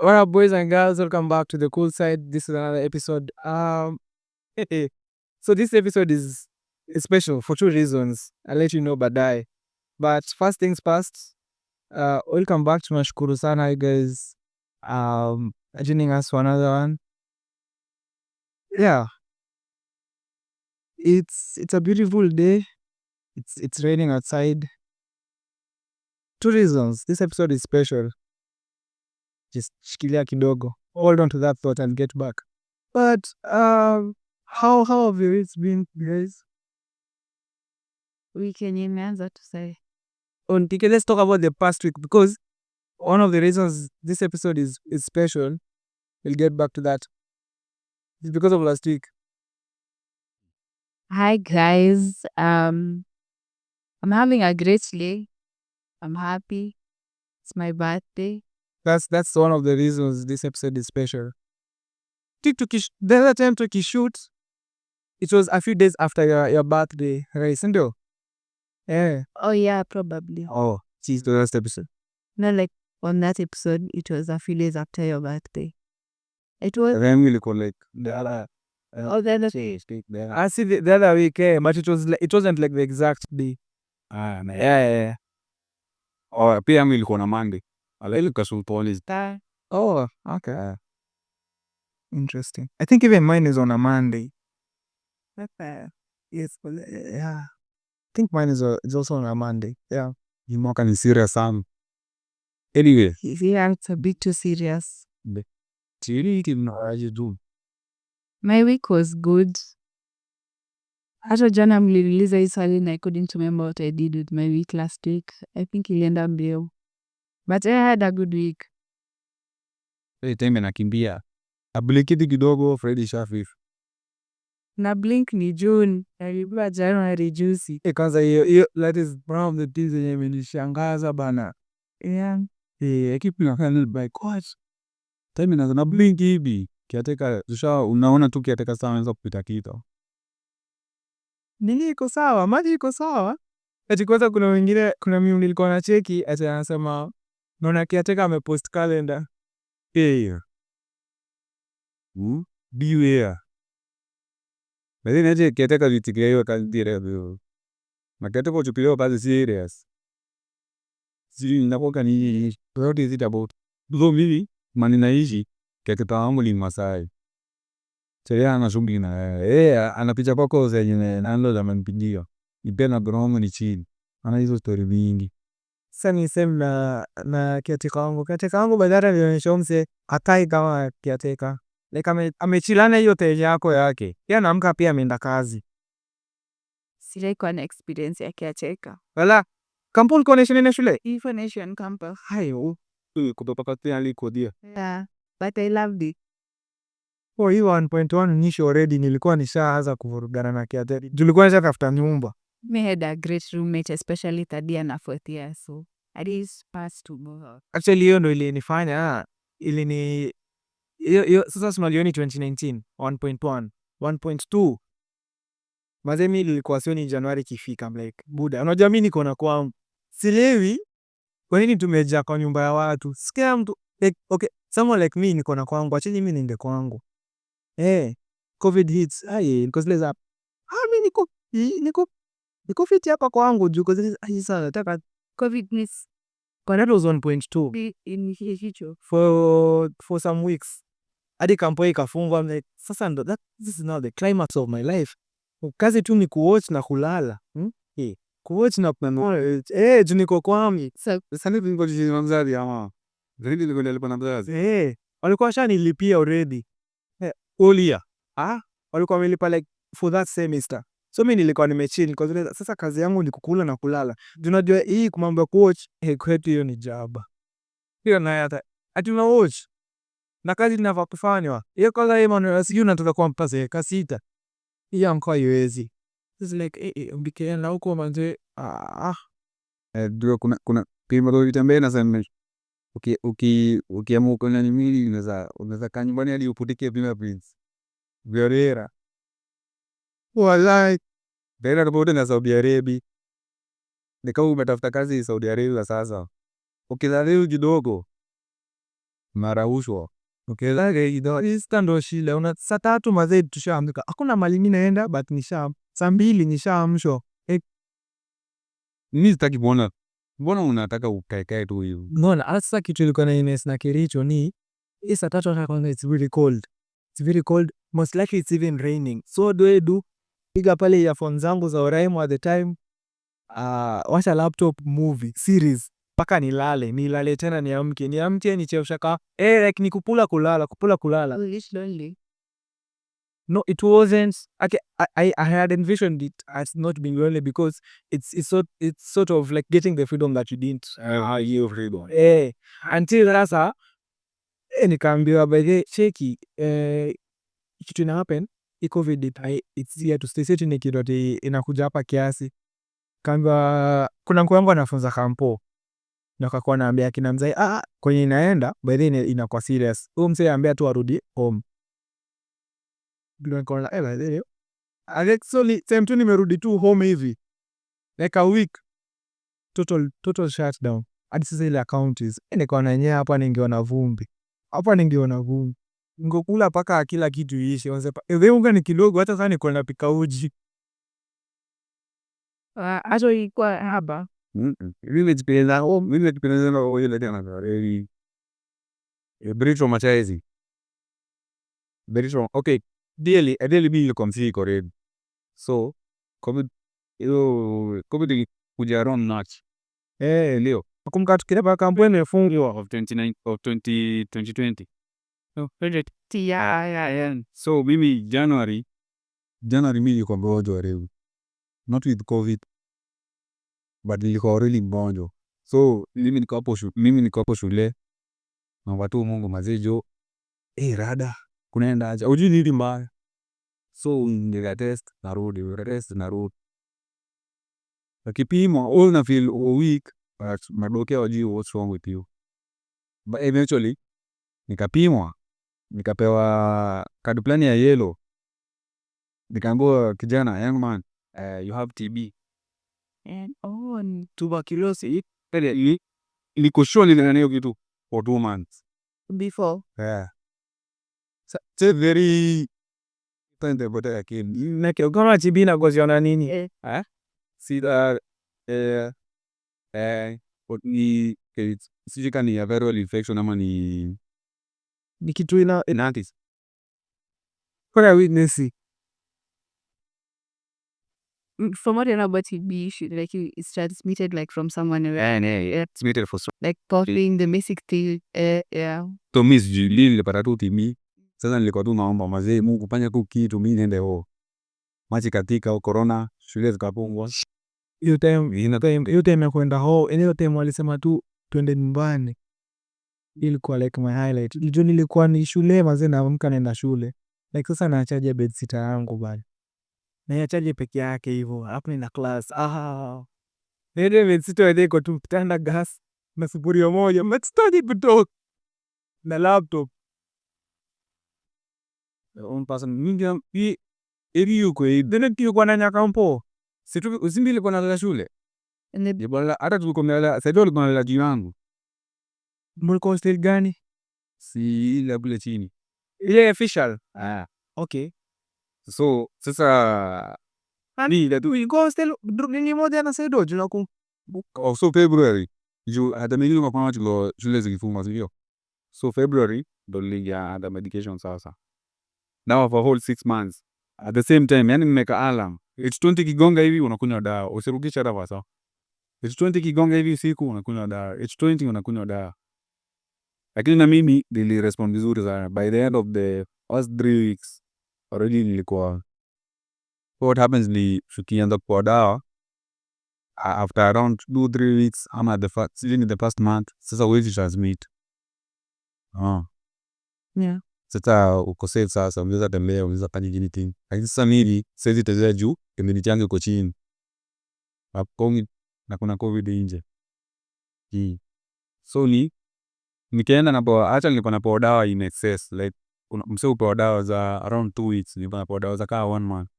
What up, boys and girls? Welcome back to the cool side. This is another episode. So this episode is special for two reasons. I'll let you know badai. But first things first, welcome back to Mashukuru sana, you guys. Joining us for another one. Yeah, it's a beautiful day. It's raining outside. Two reasons. This episode is special. Just shikilia kidogo. Hold on to that thought and get back. But how have your weeks been, guys? Weekend imeanza to say. Okay, let's talk about the past week because one of the reasons this episode is special, we'll get back to that. It's because of last week. Hi guys. I'm having a great day. I'm happy. It's my birthday. That's one of the reasons this episode is special. The other time to shoot, it was a few days after your birthday, right? Sindio? Yeah. Oh yeah, probably. Oh, geez, the last episode. Not like on that episode, it was a few days after your birthday. It was Then we'll call like the other. I see the other week, but it wasn't like the exact day. Yeah. Oh, pia mimi ilikuwa na Monday. Ile sultani. Oh, okay. Interesting. I think even mine is on a Monday. Yes, yeah. I think mine is also on a Monday. Yeah. Hii mwaka ni serious sana. Anyway, yeah, it's a bit too serious. siri kimnaje tu. My week was good. Hata jana mliliuliza hii swali and I couldn't remember what I did with my week last week. I think ilienda mbio. But I had a good week. Time nakimbia. Abilikiti kidogo Friday Shafif. Na blink ni June. Nilibeba January juicy. Kwanza hiyo that is one of the things yenye imenishangaza bana. Yeah. I keep looking by God. Time na blink hivi. Kiateka unaona tu kiateka sana anaweza kupita kitu. Nini iko sawa? Maji iko sawa? Ati kwanza kuna mimi nilikuwa na cheki ati anasema naona kiateka amepost calendar. Beware. Lakini aje kiateka vitikia hiyo kazi dire. Na kiateka uchukuliwa kazi serious. Siri napoka ni what is it about? Though mimi mani naishi kiateka wangu ni Masai. Sasa anashughuli na anapicha kwako zenye nalo za mpidio. Ipena gromo ni chini. Ana hizo story mingi. Sasa ni same na kiateka wangu. Kiateka wangu badala alionyesha mse hakai kama kiateka. Like amechilana hiyo teja yako yake. Yeye anaamka pia ameenda kazi. Sijai kuwa na experience ya kiacheka. Wala kampuni connection na shule. Info Nation campus. Hayo. Kutoka katika alikodia. Yeah, but I loved it. Kwa hiyo 1.1 nisho already nilikuwa nishaanza kuvurugana na kiateka. Tulikuwa nishatafuta nyumba. We had a great roommate, especially third year na fourth year, so I did pass to more. Actually hiyo ndo ilinifanya hiyo sasa tunajua ni 2019 1.1 1.2 mazemi ilikuwa sio ni Januari kifika. I'm like buda, unajua mimi niko na kwangu, silewi kwa nini tumejaa kwa nyumba ya watu. Sikia mtu like okay, someone like me niko na kwangu, acha mimi niende kwangu. COVID hits because let's up mimi niko fit hapa kwangu juu kwa sasa nataka COVID miss. But that was 1.2 in hicho for some weeks. Hadi kampo ikafungwa. I'm like sasa ndo this is now the climax of my life. Kazi tu ni kuwatch na kulala. Kuwatch na kununua. Tu niko kwami. Sasa hivi niko jijini Mzari ama. Zaidi niko nilipo na mzazi. Walikuwa washanilipia already. Earlier. Walikuwa wamelipa like for that semester. So mimi nilikuwa nimechill because sasa kazi yangu ni kukula na kulala. Unajua hii kumambo ya kuwatch kwetu hiyo ni jaba. Hiyo na hata ati una watch na kazi ninafaa kufanywa. Hiyo kwanza hiyo maana sijui unatoka kwa mpase kasita. Hiyo mko haiwezi. It's like mbikena huko manze. Ndio kuna kimo vitembea na sema ukiamua kuna nini unaweza kaa nyumbani hadi uputike bila prince. Viorera. Wallahi. Bela ripoti na Saudi Arabia. Nikao umetafuta kazi Saudi Arabia sasa. Ukizaliwa kidogo maraushwa. Ndo shida. Una saa 3 mazee tushaamka. Hakuna mahali mimi naenda but saa 2 nishaamshwa. Mimi sitaki kuona. Mbona unataka ukae tu hivyo? Unaona hasa kitu ilikuwa na ines na Kericho ni hii saa 3 hata kwanza it's very cold. It's very cold. Most likely it's even raining. So piga pale earphones zangu za Oraimo at the time. Washa laptop movie series mpaka nilale tena niamke nichemsha like ni kupula kulala. It's lonely. No, it wasn't. Okay, I had envisioned it as not being lonely because it's sort of like getting the freedom that you didn't Hiyo freedom. until sasa nikaambiwa by the cheki kitu ina happen COVID it's here to stay. Seti ni kitu ati inakuja hapa kiasi. Kaambiwa kuna mkuu wangu anafunza kampo. Na akakuwa anaambia kina mzee kwenye inaenda by the inakuwa serious. Huyo mzee anambia tu arudi home. Nikaona by the actually time tu nimerudi tu home hivi like a week total shutdown. Hadi sasa ile account nikaona yenyewe hapa ningeona vumbi. Ngokula paka kila kitu iishe. Unga ni kidogo hata sasa niko napika uji. Hata ilikuwa haba. Mimi jipenda na ile tena very very traumatizing. Okay, daily mimi nilikuwa msiki already. So COVID kuja around March. Leo Nakumbuka tukienda kampuni imefungwa of 2020. No, yeah. So mimi January mimi nilikuwa mgonjwa already. Not with COVID but nilikuwa already mgonjwa. So mimi niko hapo shule na watu Mungu mazejo rada kunaenda aje ujui nini mbaya. So nikatest narudi akipima all na feel weak but madokea wajui what's wrong with you. But eventually nikapimwa nikapewa card plan ya yellow. Nikaambiwa kijana, young man, you have TB And tuberculosis. Niko sure nilikuwa nayo kitu for 2 months before. So very tende bote akili na kama TB na goziona nini sida ni sijui kama ni a viral infection ama ni kitu ina antis kwa witness. From what you know about TB, like it's transmitted like from someone else. yeah transmitted for Like coughing, the basic thing. Yeah. to miss jili nilipata tu TB. Sasa nilikuwa tu naomba mazee Mungu fanya tu kitu mimi niende maji katika corona shule zikapungwa. Hiyo time ya kwenda hiyo time walisema tu twende nyumbani. Ilikuwa like my highlight. Nilikuwa ni shule mazee naamka naenda shule. Like sasa naachaje bedsitter yangu bali. Na iachaje peke yake hivyo. Hapo nina class. Ndio bedsitter ile iko tu kitanda gas na sufuria moja. But study kutoka na laptop. On person mingi yuko Then kwa na nyakampo. situ usimbili kwa na shule. And the Yebola hata tulikuwa mnalala sasa ndio tulikuwa mnalala juu yangu. Mlikuwa hostel gani? Si ile kule chini. Ile official. Okay. So sasa Ni ile tu iko hostel nini moja na Sedo tunaku. So February juu hata mimi nilikuwa kwa watu shule zikifungwa sio. So February ndo niliingia the medication sasa. Now for whole 6 months. At the same time yani nimeka alarm. It's 20 kigonga hivi unakunywa dawa. Usirudisha dawa sawa. It's 20 kigonga hivi siku unakunywa dawa. It's 20 unakunywa dawa. Lakini na mimi nilirespond vizuri sana. By the end of the first 3 weeks already nilikuwa. What happens ni tukianza kwa dawa after around 2-3 weeks ama the first month sasa huwezi transmit. yeah. Sasa uko safe sasa unaweza tembea unaweza fanya anything. Lakini sasa mimi siwezi tembea juu immunity yangu iko chini. Hapo na kuna COVID nje. So nikaenda hata nilikuwa napewa dawa in excess like msee upewa dawa za around 2 weeks nilikuwa napewa dawa za kaa 1 month.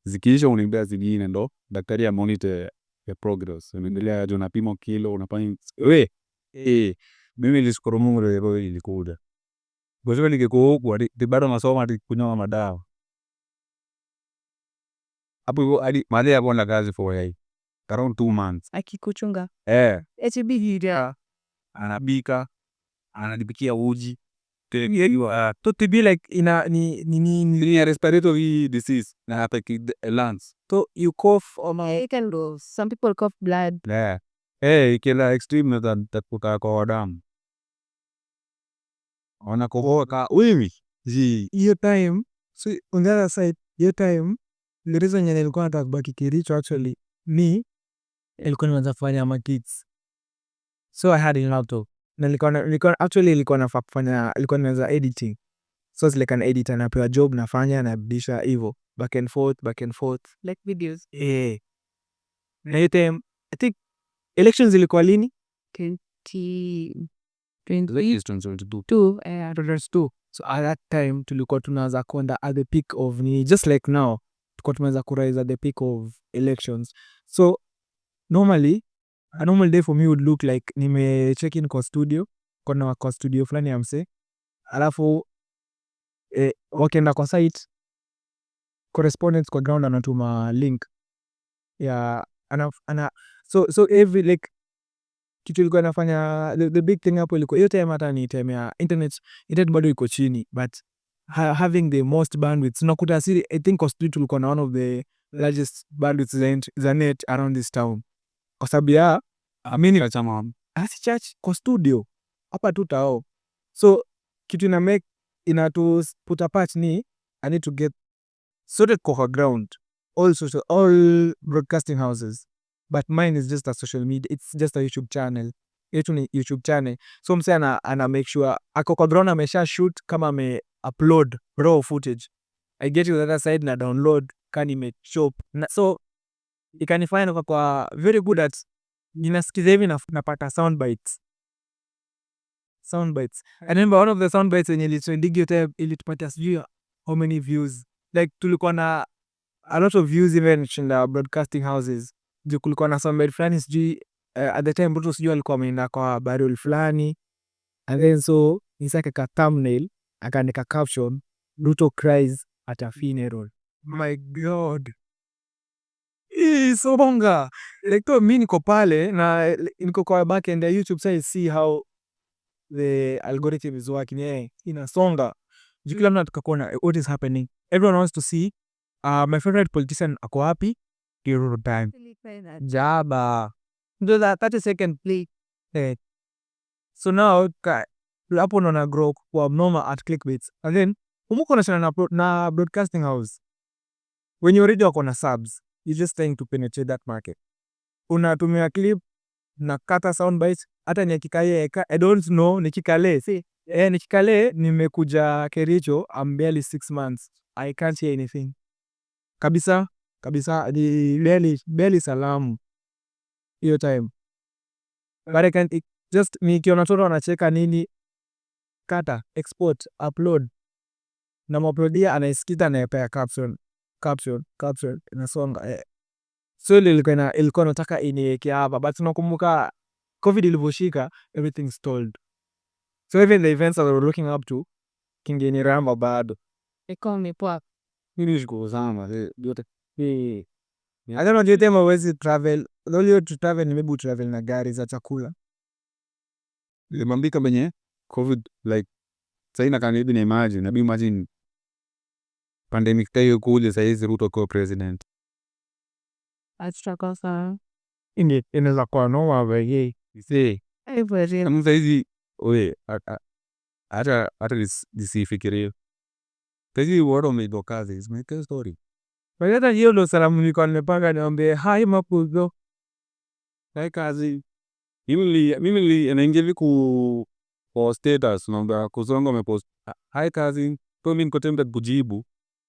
Zikiisha unibea zingine ndo daktari monitor the progress. Unaendelea aje unapima kilo unafanya Mimi nilishukuru Mungu leo ilikuja. Kwa sababu ningekuwa huku bado nasoma hadi kunywa madawa. Hapo hivyo hadi mahali hapo na kazi for around 2 months. Akikuchunga. HB hija anapika, ananipikia uji. To be like Ni respiratory disease na affect lungs. So you cough or It can go. Some people cough blood. Ikienda extreme na takuta kwa damu. Wanakohoa ka wewe. hiyo time. So on the other side, hiyo time the reason yenye nilikuwa nataka kubaki Kericho actually ni nilikuwa nimeanza kufanya ma kids. So I had a laptop. Na nilikuwa nafaa kufanya, nilikuwa nimeanza editing. So it's like an editor, napewa job nafanya narudisha hivyo back and forth Like videos. na hiyo time I think elections zilikuwa lini? 2022. 2022. So at that time tulikuwa tunaanza kwenda at the peak of ni just like now tulikuwa tumeanza kurise at the peak of elections. So normally a normal day for me would look like check in kwa studio fulani ya mse, alafu wakienda kwa site, correspondents kwa ground anatuma link ya so every like kitu ilikuwa inafanya the big thing hapo ilikuwa hiyo time, hata ni time ya internet bado iko chini, but having the most bandwidth unakuta siri. I think kwa studio tulikuwa na one of the largest bandwidths za net around this town, kwa sababu ya Amini la chama asi church kwa studio hapa tu tao. So kitu ina to put apart ni I need to get sorted kwa ground all broadcasting houses, but mine is just a social media, it's just a YouTube channel. Yetu ni YouTube channel, so mse ana make sure ako kwa ground amesha shoot, kama ame upload raw footage, I get to the other side na download kani me chop na, so ikanifanya kwa very good at ninasikiza hivi napata sound bites. I remember one of the sound bites yenye ilitupatia sijui how many views, like tulikuwa na a lot of views even in the broadcasting houses. Juu kulikuwa na sound bite fulani sijui at the time Ruto sijui alikuwa ameenda kwa burial fulani, and then so nisaka ka thumbnail akaandika caption Ruto cries at a funeral. My god, songa like to mimi niko pale na niko kwa back end ya YouTube, so I see how the algorithm is working. Inasonga juu kila mtu anataka kuona what is happening, everyone wants to see my favorite politician ako wapi Ruto time jaba do that 30-second play. So now hapo naona grow kwa mnoma at clickbaits, and then umuko na broadcasting house when you already wako na subs, you just trying to penetrate that market. Unatumia clip na kata sound bites, hata nikikaye I don't know nikikale nikikale nimekuja Kericho, I'm barely 6 months, I can't hear anything kabisa ni barely salamu hiyo time, but I can just nikiona watoto wanacheka nini, kata export upload na muploadia, anaisikiza na yapea caption inasonga. So ilikuwa nataka iniweke hapa, but nakumbuka COVID ilivyoshika everything stalled, so even the events that we were looking up to kingeni ramba bado Economy poa. mimi shukuru sana yote. I don't know, do you think wezi travel, the only way to travel ni maybe travel na gari za chakula. Mambika benye COVID like saina can even imagine pandemic tayo kule saizi Ruto kwa president. Atutakosa. Inaweza kuwa noma weye. Kama saizi oye hata nisifikirie. Saizi watu wameido kazi, zimeke story. Hata hiyo ndo salamu nilikuwa nimepanga niambie hi mapuzo. Hai kazi. Mimi naingia viku kwa status naomba kuzonga umepost hi kazi. Kwa mimi niko tempted kujibu.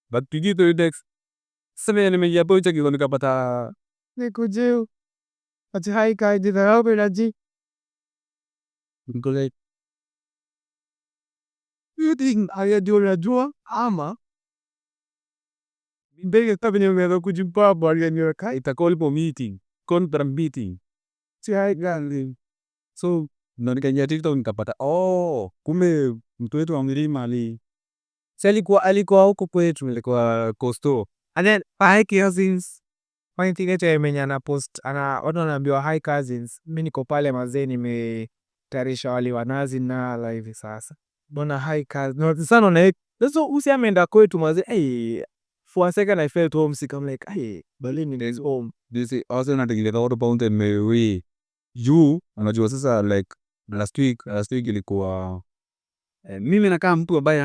But tujibu index. Sasa nimeingia pocha kiko nikapata Nikujeu. Ati hi kazi dharau belaji. niko like You think unajua ama mbele kama nimeanza kujimpaba aliyeniweka itakuwa lipo meeting, contract meeting. si hi kazi. So Na nikaingia TikTok nikapata kumbe mtu wetu wa mlima Si alikuwa huko kwetu, alikuwa Coastal. And then hi cousins. Funny thing eti mwenye anapost watu wanaambiwa hi cousins. Mimi niko pale mazee nimetayarisha wali wa nazi na hivi sasa. Mbona hi cousins. No, sasa naona so usi ameenda kwetu mazee. For a second I felt homesick. I'm like, Berlin is home. this also natengeneza watu pound mewe juu anajua sasa like last week ilikuwa mimi nakaa mtu ambaye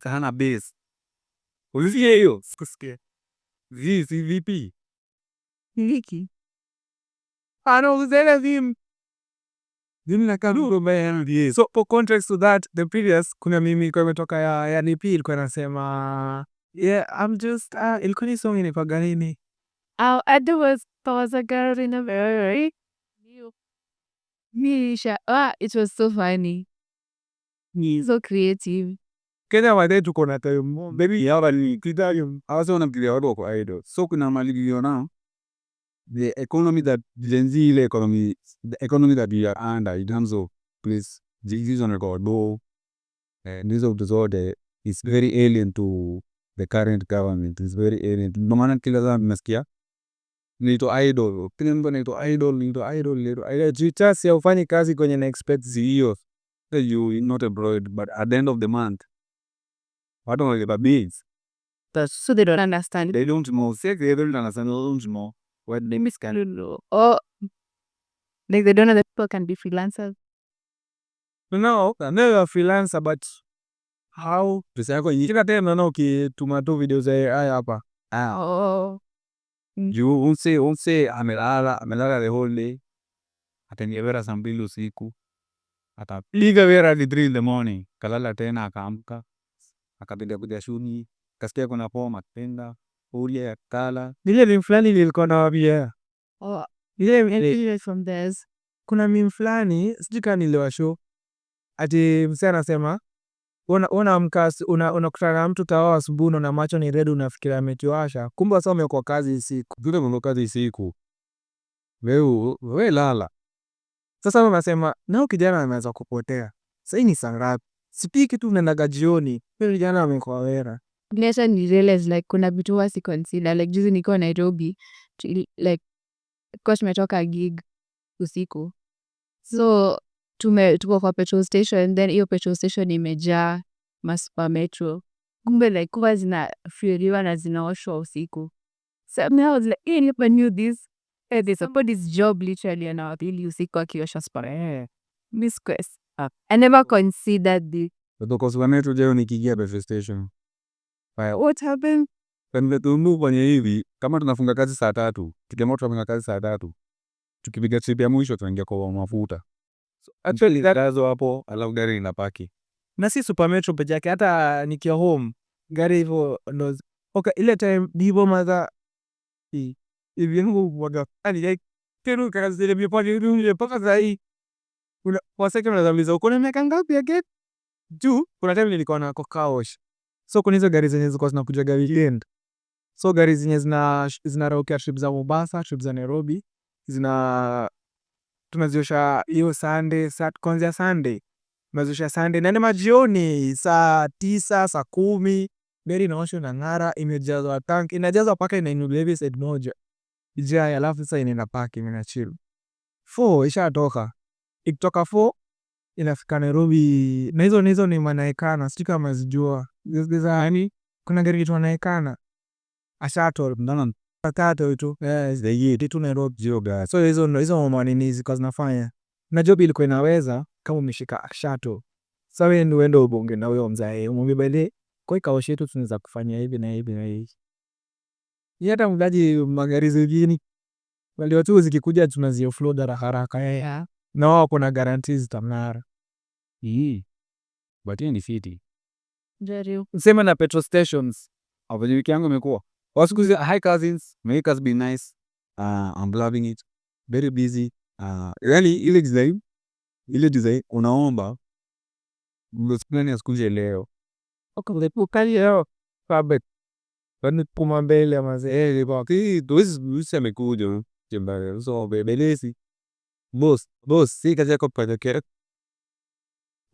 hana base. Ulisikia hiyo? Sikusikia. Si vipi? Wiki. Uzele vim. Mimi nakaa mtu ambaye hana base. So for context to that, the previous kuna mimi kwa imetoka ya NP ilikuwa nasema I'm just ilikuwa ni song ilikuwa gani? There was a girl in a very it was so funny. So creative. Kenya wade tuko na time baby Yawa ni kidayum. Awase wanamkilia watu wako idol. So kuna maligio now. The economy that Gen Z the economy that we are under in terms of please Jesus on record though and this of the sort is very alien to the current government. It's very alien. No maana kila saa mnasikia nito idol. Kila mtu nito idol. Jitas ya ufanye kazi kwenye na expect CEO. You not employed but at the end of the month watu wanalipa bills. So they don't understand. They don't know. They don't understand. They don't know. What they miss can Like they don't know that people can be freelancers. No, they're a freelancer but how? pesa yako nyingi. Kila time naona ukituma tu video za AI hapa. Juu unse amelala the whole day. Atengevera saa 2 usiku. Atapiga vera hadi 3 in the morning. Kalala tena akaamka. Akapiga kuja shuni. Kasikia kuna poma tenda. Ule akala. Ile meme fulani nilikuwa nawaambia. Ile from theirs. Kuna meme fulani sijui kama niliwashow. Ati msee anasema unakutana na mtu tawa asubuhi na macho ni red unafikiria ametiwasha. Kumbe sasa umekuwa kazi usiku. Vile umekuwa kazi usiku. Wewe lala. Sasa unasema nao kijana ameanza kupotea. Sasa ni saa ngapi? Sipiki tu unaendaga jioni. Wewe kijana amekuwa wera. Later ni realize like kuna vitu wasi consider like juzi niko Nairobi like kwa tumetoka gig usiku. So tuko kwa petrol station then hiyo petrol station imejaa masuper metro. Kumbe like kuwa zinafueliwa na zinaoshwa usiku. So I was like, I never knew this. They support this job literally an hour daily usiku akiosha super. Miss Quest. I never considered this. Kutoka super metro jeo nikiingia petrol station. What happened? Pende tundu kwenye hivi kama tunafunga kazi saa 3. Tukiamua tunafunga kazi saa 3. Tukipiga trip ya mwisho tunaingia kwa mafuta. So actually dazo hapo alafu gari inapaki. Na si super metro peke yake hata nikia home gari hivyo ndo ile time divo madha hivi yangu waga like tenu kazi ile mipani ile paka zai kwa second unazamiza uko na miaka ngapi yake juu kuna time nilikuwa na kokaosh. So kuna hizo gari zenye zilikuwa zinakuja weekend. So gari zenye zinaraukia trip za Mombasa, trip za Nairobi tunaziosha hiyo Sunday, kuanzia Sunday. Tunaziosha Sunday na majioni saa 9, saa 10, gari inaoshwa na ng'ara, imejazwa tank, inajazwa paka inainuliwa hivi side moja. Ijai alafu sasa inaenda parking ina chill. 4 ishatoka. Ikitoka 4 inafika Nairobi na hizo ni Manaekana, sijui kama unazijua. Yani kuna gari tu Manaekana. Ashato ndana tatu tu. Zile tu Nairobi joga. So hizo mwanini ziko zinafanya. Na job ilikuwa inaweza kama umeshika shuttle. Sasa wewe ndio uende ubonge na huyo mzae. Umwambie bale kwa ikaoshi yetu tunaweza kufanya hivi na hivi na hivi. Hata mlaji magari zingine wale watu zikikuja tunazioffload haraka. Na wao kuna guarantees zitamng'ara. But ni fiti. Jaribu. Sema na petrol stations. Hapo wiki yangu imekuwa. Wasikuzi hi cousins, make us be nice. I'm loving it. Very busy. Really ile design unaomba mlosipani asikuje leo. Ukali leo kabet. Kwani puma mbele mazee Baki dozi amekuja jembare. So bebelezi. Boss, si kazi yako pale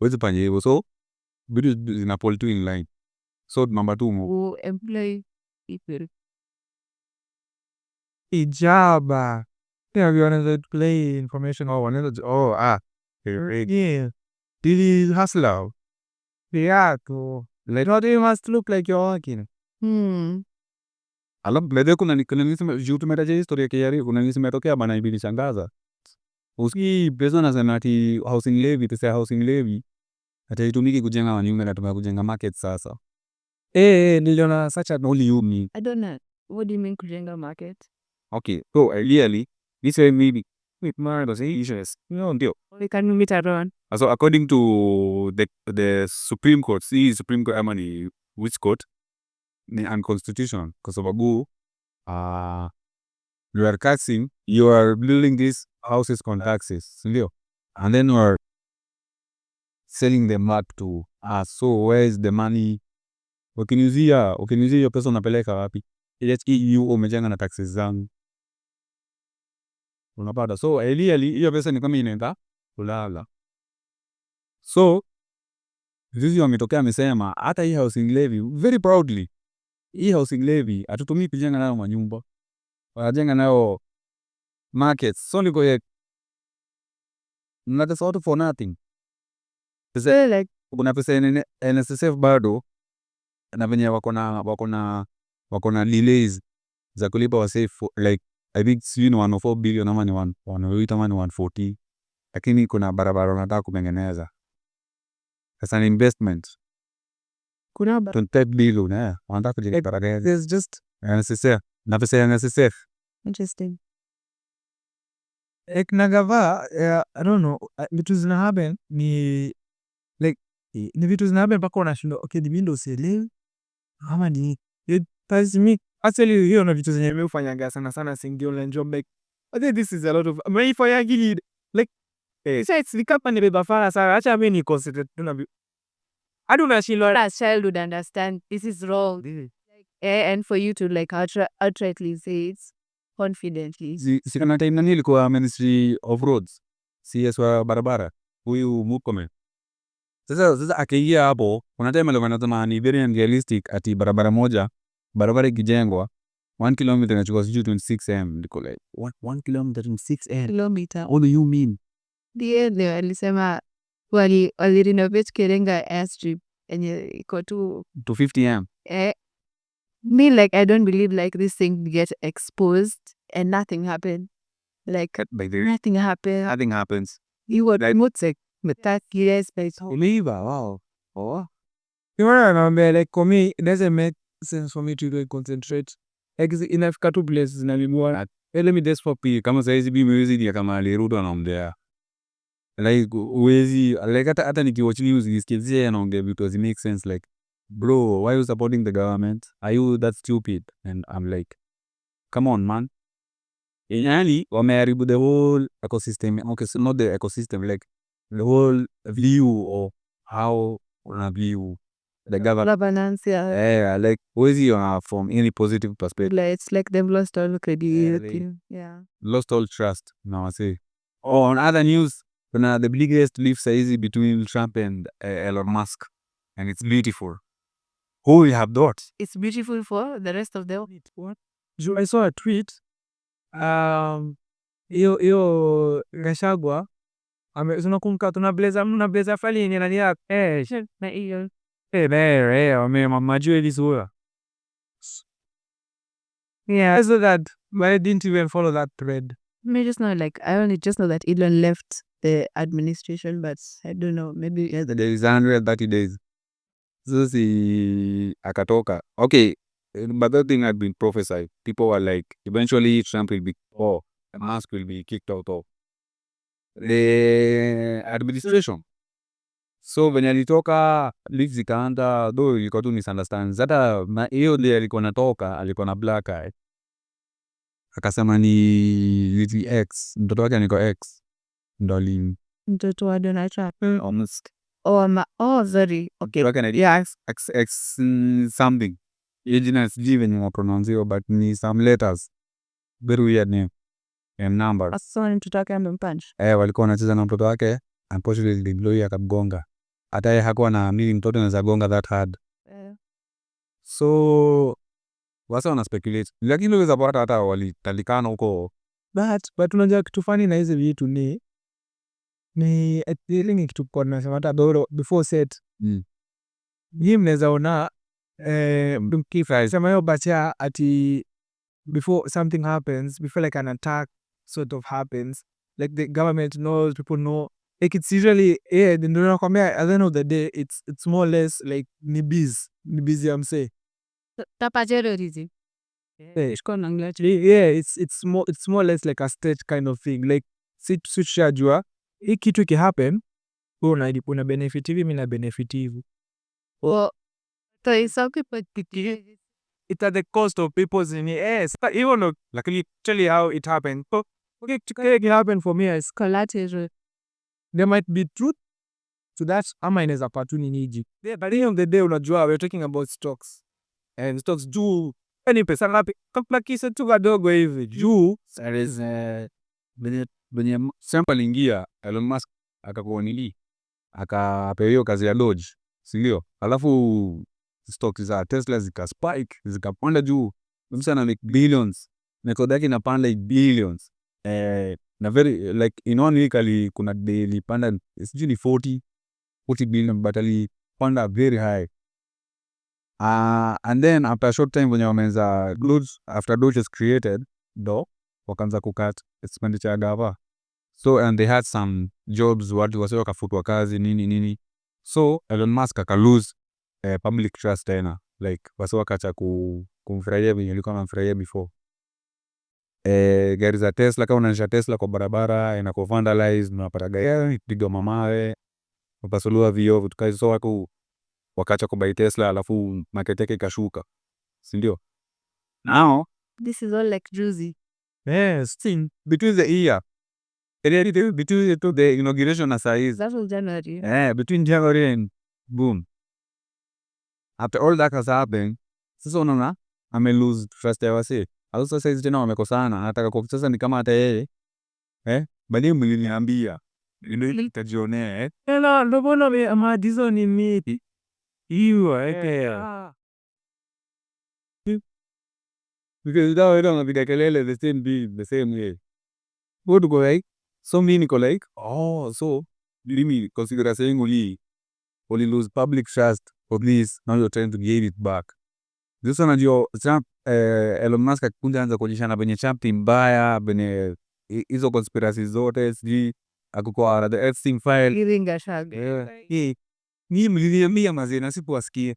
huwezi fanya hivyo, so vitu zina fall tu in line. So number 2 Who employ people. Ijaba. Yeah, we wanted to play information. Yeah. This is hustler. Yeah, to like not you must look like you're working. Alafu baadaye kuna nisema juu tumetaja historia ya KRA, kuna nimetokea bana ibinishangaza. Usikii pesa nasema ati housing levy, pesa ya housing levy ati haitumiki kujenga manyumba, inatumika kujenga market sasa. Niliona such a Only you me. I don't know. What do you mean kujenga market? Okay, so ideally this way maybe with more issues. Ndio. We can move it around. So according to the Supreme Court, Supreme Court ama ni which court, ni unconstitutional kwa sababu you are building these houses on taxes, ndio, and then you are selling them back to us. So where is the money? Ukiniuzia hiyo pesa unapeleka wapi? You umejenga na taxes zangu, unapata. So ideally hiyo pesa ni kama inaenda kulala. So sisi wametokea amesema hata hii housing levy very proudly, hii housing levy hatutumii kujenga nayo manyumba, wanajenga nayo markets. So niko yet not sort for nothing. So like Kuna pesa NSSF bado na venye wako na delays za kulipa wasee like I think sijui ni 104 billion ama ni 108 ama ni 140, lakini kuna barabara wanataka kutengeneza. As an investment. kuna 20 billion wanataka kujenga barabara. there's just NSSF na pesa ya NSSF. interesting. like nagava I don't know vitu zina happen ni like ni vitu zina happen mpaka unashindwa okay ni mimi ndo sielewi ama ni me actually hiyo na vitu zenye mimi hufanyanga sana singi online job like I think this is a lot of me for yagi like it's the company beba fara sana acha mimi ni concentrate na hadi unashindwa As child would understand this is wrong. And for you to like outrightly say it confidently. Sikana time nani ilikuwa Ministry of Roads, CS wa barabara, huyu Mukome. Sasa akaingia hapo, kuna time alikuwa anasema ni very unrealistic ati barabara ikijengwa 1 kilometer inachukua sijui 26m. Ndiko like 1 kilometer 26m. Kilometer. What do you mean? Ndio alisema wali renovate Kirenga airstrip enye iko tu 250m. Me like I don't believe like this thing get exposed and nothing happened. Like By the nothing happened. nothing happens. You were like with that years like Wow. Oh. you know like for me it doesn't make sense for me to really concentrate like inafika tu places zinanibua. Let me just for kama saizi mimi ni kama alirudo anaongea. Like uwezi like hata nikiwatch news nisikizie anaongea because it makes sense like bro, why are you supporting the government? Are you that stupid? And I'm like, come on man. Yani wameharibu the whole ecosystem. Okay, so not the ecosystem, like the whole view of how una view the government. governance, yeah. Like uwezi from any positive perspective. Like, it's like they've lost all credibility. Yeah. Lost all trust. Now I say. On other news, the biggest beef saizi between Trump and Elon Musk, and it's beautiful. Who will have thought? It's beautiful for the rest of the world. What? I saw a tweet. Iyo Gachagua tunakumbuka tuna blazer fali yenye nani yako Na hiyo majua ilisura. Yeah, I saw that, but I didn't even follow that thread. I just know like I only just know that Elon left the administration, but I don't know, maybe There is 130 days. So si akatoka. Okay, but that thing had been prophesied. People were like, eventually Trump will be Musk will be kicked out of the administration. So venye alitoka leaks zikaanza, though ilikuwa tu misunderstandings. Hata hiyo ndiye alikuwa natoka, alikuwa na black eye. Akasema ni little X, mtoto wake aniko X. Ndo mtoto wa Donald Trump. almost. Sorry. Okay. Yeah, X something. Hiyo jina sijui venye wapronounce, but ni some letters. Very weird name. And number. Asa mtoto wake amempunch. Walikuwa wanacheza na mtoto wake, unfortunately Glory akamgonga. hata yeye hakuwa anaamini mtoto anaweza gonga that hard. So wasa wana speculate, lakini unaweza pata hata walitalikana huko. But unajua kitu funny na hizi vitu ni ni kitu kwa nasema hata before set hii mnaweza ona mkifa sema hiyo bacha ati before something happens, before like an attack sort of happens, like the government knows, people know, like it's usually ndio nakwambia at the end of the day it's more or less like ni busy I'm say Terrorism. it's more or less like a state kind of thing, like situshajua hii kitu ikihappen una benefit hivi, mimi na benefit hivi. So some people It's at the cost of people's in even though lakini tell you how it happened. So okay, it happened for me as collateral. there might be truth to that ama inaweza patu ni niji. But at the end of the day unajua we're talking about stocks. And stocks juu ni pesa ngapi? Kama kisa tu kadogo hivi juu Benye sample ingia Elon Musk akakuonili akapewa hiyo kazi ya Doge, si ndio? Alafu stocks za Tesla zikaspike zikapanda juu, mtu ana make billions na kodi yake inapanda like billions. Na very like in one week kuna daily panda sijui ni 40 billion, but alipanda very high. And then after a short time when wameanza after Doge is created wakaanza kukat expenditure ya gava, so and they had some jobs, watu wase wakafutwa kazi nini, so Elon Musk aka lose public trust tena, like wase wakacha kumfurahia venye alikuwa anamfurahia before. Gari za Tesla, kama unanisha Tesla kwa barabara inakuwa vandalized, unapata gari piga mamawe, upasuliwa vioo, vitu kazi, so watu wakacha kubai Tesla, alafu market yake ikashuka, si ndio? Now This is all like juicy. yes, thing between the year between the inauguration na size That was January. between January and boom, after all that has happened, sasa unaona ame lose trust ya wase. Alafu sasa hizi tena wamekosana, anataka kwa sasa ni kama hata yeye bali mliniambia ndio itajionea ndio mbona amadizo ni miti hiyo because that way unapiga kelele the same beat the same way. What go like so mimi niko like so mimi consider saying only lose public trust for this, now you're trying to gain it back. This one ndio Trump Elon Musk akikuja anza kuonyeshana benye Trump mbaya, benye hizo conspiracy zote siji akukua the Epstein file Giving shag. ni mliniambia mazina sikuwasikia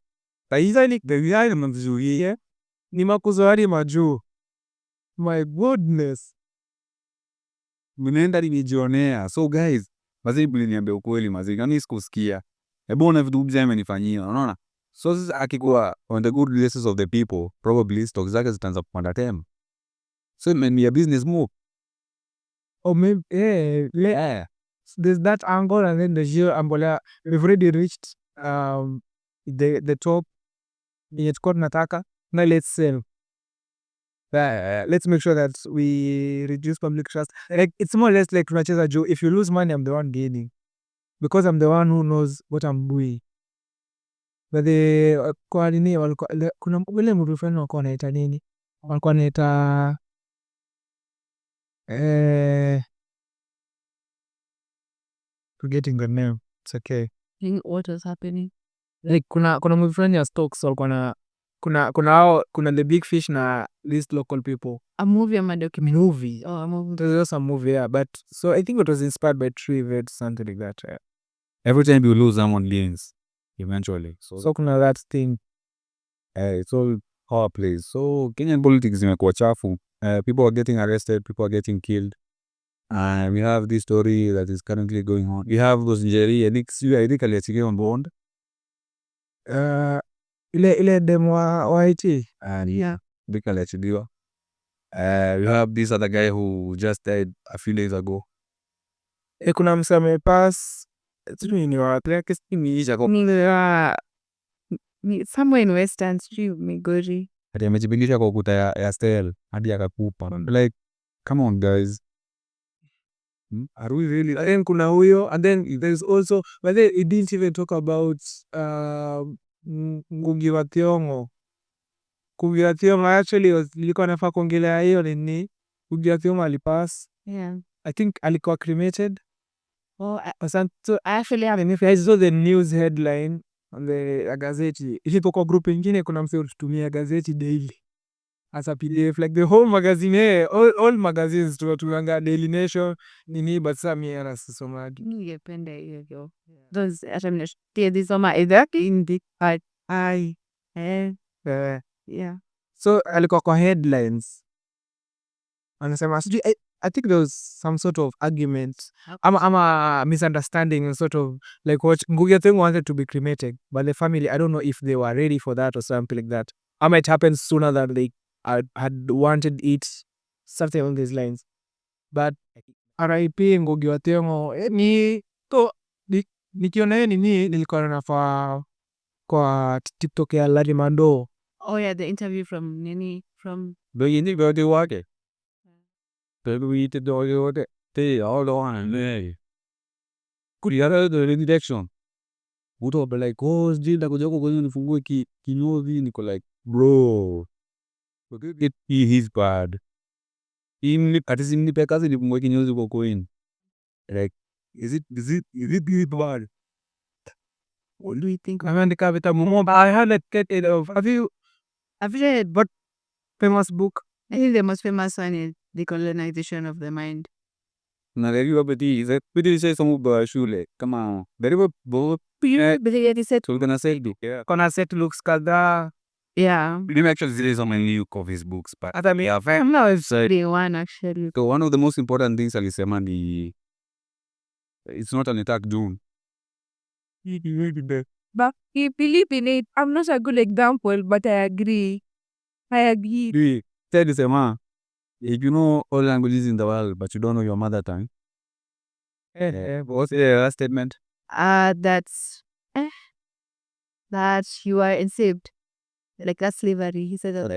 taiza ni the mnamzuie ni makuzoari majuu. My goodness, mnaenda nimejionea. So guys, mazee mliniambia ukweli mazee, kani sikusikia. Hebu ona vitu bzima amenifanyia, unaona? So sasa akikuwa on the good graces of the people, probably stocks zake zitaanza kupanda tena. So it may be a business move. or maybe there's that angle, and then the geo ambola we've already reached the top yenye tuko tunataka. Now let's sell. Let's make sure that we reduce public trust. Like it's more or less like tunacheza juu, if you lose money I'm the one gaining because I'm the one who knows what I'm doing. But kwa nini walikuwa kuna wale mtu fulani walikuwa wanaita nini, walikuwa wanaita forgetting the name, it's okay. What was happening? Like kuna mtu fulani ya stocks walikuwa na kuna the big fish na these local people. A movie or a documentary? Movie. Oh, a movie. There's also a movie, yeah. But so I think it was inspired by true events, something like that. Yeah. Every time you lose, someone gains eventually. So kuna that thing. It's all power plays. So Kenyan politics imekuwa chafu. People are getting arrested, people are getting killed. And we have this story that is currently going on. We have those Njeri, I think aliachilia on bond. Ile demo wa IT. And yeah, I think aliachiliwa. We have this other guy who just died a few days ago. Kuna msame pass. Ni wapi yake simiisha kwa Somewhere in Western Street, Migori. Hadi amejibingisha kwa ukuta ya stair hadi akakupa. Like, come on guys. Are we really? And then kuna huyo, and then there's also, but then it didn't even talk about Ngugi wa Thiong'o. Ngugi wa Thiong'o actually ilikuwa nafaa kuongelea hiyo nini. Ngugi wa Thiong'o alipass. Yeah. I think alikuwa cremated. So I actually have an I saw the news headline on the gazeti. Ilipo kwa group ingine kuna msee ututumia gazeti daily as a PDF, like the whole magazine, all magazines tunatumanga Daily Nation nini, but saa mimi hata sisomaji. Ningependa hiyo. Those hata nisoma either in but yeah. So alikuwa kwa headlines anasema sijui, I think there was some sort of argument ama misunderstanding, sort of like what Ngugi wa Thiong'o wanted to be cremated, but the family, I don't know if they were ready for that or something like that. It happened sooner than they had wanted it, something along these lines. But RIP Ngugi wa Thiong'o, nikiona hiyo nini nilikuwa nafaa kwa TikTok ya Larry Mando. Oh yeah, the interview from Nini from Begini bade wake. Tapi itu doyo de. Te all on ne. Kuriara the rejection. Uto be like, oh, jinda kujoko kwenye nifungue kinyozi, niko like, bro. Forget he's bad. Ati nipe kazi nifungue kinyozi kwa coin. Like, is it really bad? what do you think? Ameandika vitabu moja. I had a get of. I've read, But famous book. I think the most famous one is The Colonization of the Mind. Na review abadi is pidi say some ba shule kama very bo tulikuwa say yeah. Kuna set looks kadhaa. Yeah. We didn't actually see some new of his books, but Hata mimi I'm not the one actually. so one of the most important things alisema ni it's not an attack June. But he believe in it. I'm not a good example, but I agree. Said sema if you know all languages in the world but you don't know your mother tongue. What's the statement? That's that you are enslaved. Like that's slavery. He said that.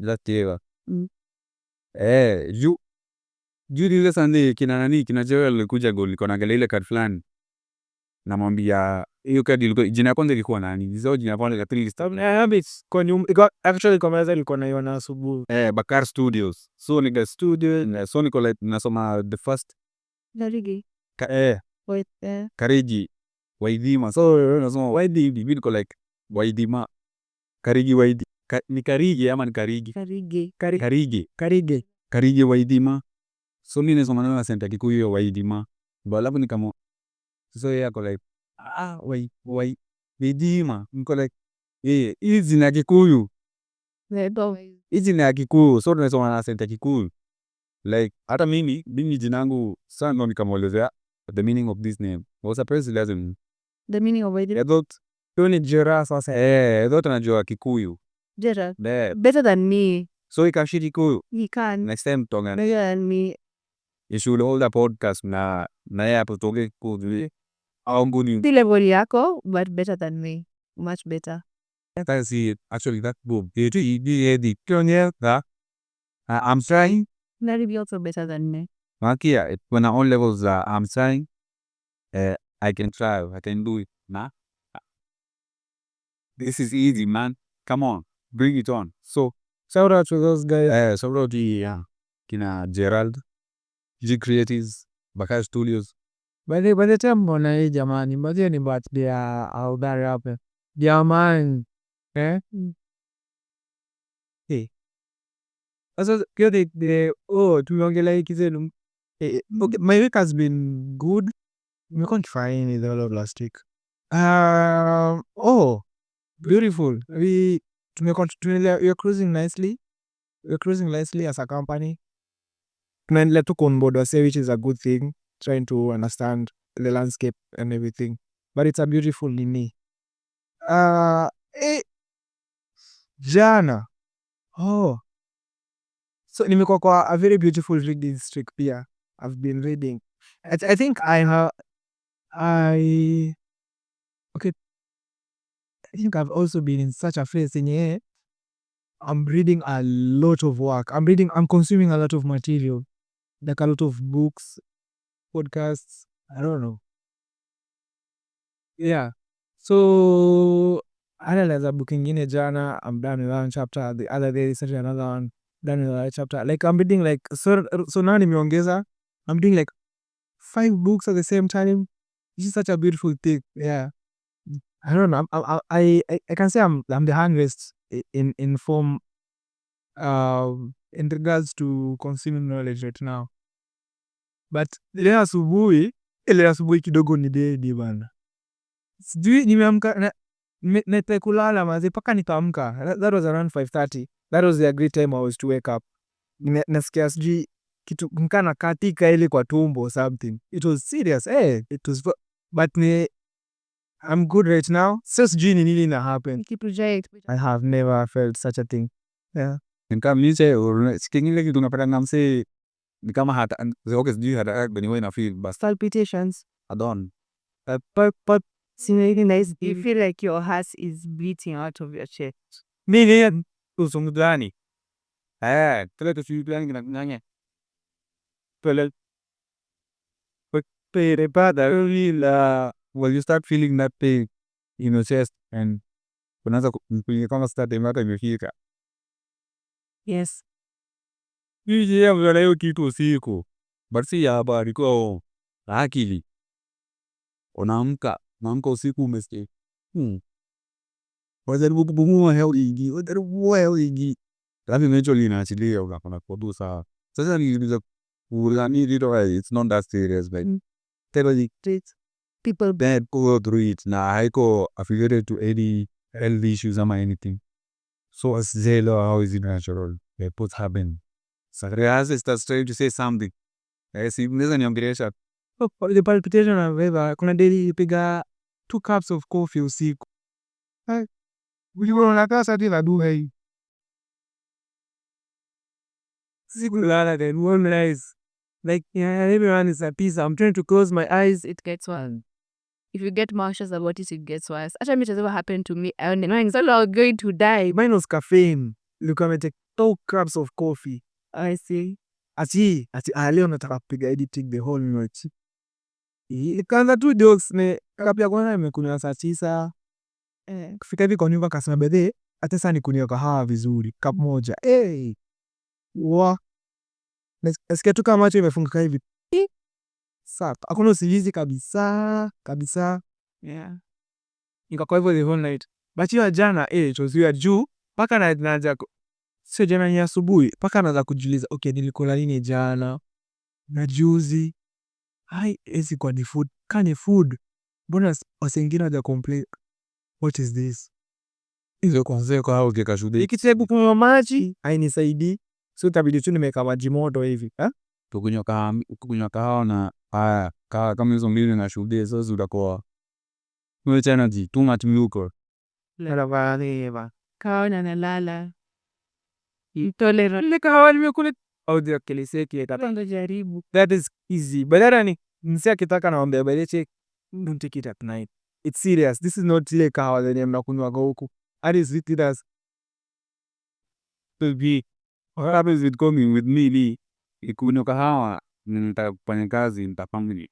That's yeah. Mm. Juu ile Sunday kina nani kina Joel alikuja goal kona gale ile card fulani. Namwambia hiyo card ilikuwa jina kwanza ilikuwa nani? Hizo jina kwanza ya 3 star. Kwa nyuma actually kwa meza ilikuwa naiona asubuhi. Bakar Studios. So nika studio so niko like nasoma the first Narigi. Wait, Kariji Waidima. So nasoma Waidi niko like Waidima. Kariji Waidi. Ni Kariji ama ni Karigi? Kariji Waidima. So mimi nasoma na senta Kikuyu ya Waidima. Alafu nikamo so yeye ako like Waidima. Niko like hizi na Kikuyu. Hizi ni ya Kikuyu. So tunasoma na senta Kikuyu. Like hata mimi jinangu sana ndo nikamwelezea the meaning of this name. Was a person doesn't. The meaning of it. I thought Ni Jera sasa. I thought anajua Kikuyu. Jera. Better than me. So ikashiri Kikuyu. He can. Next time tonga. Better than me. You should hold a podcast na yeye hapo toke Kikuyu. Au nguni. The level yako, but better than me. Much better. I see it. Actually that boom. I'm trying. Narigi also better than me. Makia, when all levels I'm trying. I can try. I can do it. Nah. This is easy, man. Come on. Bring it on. So, Shout out to those guys. shout out to kina Gerald, G Creatives, Bakar Studios. By the time mbona hii jamani, mbona ni birthday ya Audari hapa. Jamani. Sasa kio tumeongelea hiki zenu. Okay, my week has been good. Nimekuwa nikifanya nini the whole of last week. Beautiful. We are cruising nicely. We're cruising nicely as a company. Tunaendelea tu onboard wase, which is a good thing. Trying to understand the landscape and everything. But it's a beautiful nini. Jana. So nimekuwa kwa a very beautiful reading streak pia. I've been reading. I think I think I've also been in such a phase in I'm reading a lot of work. I'm consuming a lot of material. Like a lot of books. podcasts. I don't know. Yeah. So analyze book ingine jana, I'm done with one chapter. The other day recently another one, done with another chapter. Like I'm reading like so now nimeongeza. I'm doing like 5 books at the same time. This is such a beautiful thing. Yeah. I don't know. I can say I'm the hungriest in form in regards to consuming knowledge right now. But ile asubuhi kidogo ni dedi bana. Sijui nimeamka na kulala maze paka nikaamka. That was around 5:30. That was the agreed time I was to wake up. Nasikia sijui kitu nkana katika ile kwa tumbo or something. It was serious. It was but I'm good right now. So sijui ni nini na happen. I have never felt such a thing. Yeah. Nikamniche sikingile kitu napata ngamse ni kama hata okay sijui hata when you feel but Palpitations. I don't. But Really nice. You feel like your heart is beating out of your chest. nini usungudani. Tule tusiuplani kinanyanya. But Well, you start feeling that pain in your chest and unaanza kama start hata imefika. Yes. Hii ya mwana hiyo kitu usiku. But si ya habari kwa akili. Unaamka usiku umesikia. Wajaribu kupumua hewa ingi. Alafu eventually inaachilia unakona kudu sawa. Sasa ni it's not that serious but tell People that go through it na haiko affiliated to any health issues ama anything. So as zelo how is it natural? What's happening? So Riaz starts trying to say something. Si mnaweza niongelesha. the palpitation and whatever. Kuna daily piga 2 cups of coffee usiku. Unakaa sati na duha hii. Siku lala then one rise. Like yeah, everyone is at peace. I'm trying to close my eyes. it gets worse. If you get malicious about it gets worse. Actually, it has ever happened to me. And knowing so I'm going to die. Mine was caffeine. Look, I take 2 cups of coffee. I see. Ati leo nataka kupiga editing the whole night. Ikaanza tu jokes ne kapia kwanza nimekunywa saa 9. Kufika hivi kwa nyumba kasema bedhe hata sasa nikunywe kahawa vizuri cup moja. Wa nasikia tu kama macho imefunguka hivi. Sasa hakuna usingizi kabisa. Yeah. Nikakuwa hivyo the whole night. But hiyo jana it was weird juu paka naanza sio jana ni asubuhi paka naanza kujiuliza okay nilikula nini jana na juzi. Ezi kwa ni food. Kani food. Mbona wasengine waja complain. What is this? Hizo kwanza kwa hao kikashuhudia. Ikitebu kunywa maji hainisaidii. So itabidi tu nimeweka maji moto hivi. Kukunywa kahawa na kahawa kama hizo mbili na shuhudia sasa utakuwa much energy, too much milk. Kahawa na nalala. Intolerant. Kahawa nimekula audio akili seki Ndo jaribu. that is easy. Badala ni msi akitaka naambia baleche don't take it at night. It's serious. This is not ile kahawa zenye mnakunywa huku. That is it as To be what happens with coming with me ni ikunywa kahawa nitafanya kazi nitafanya.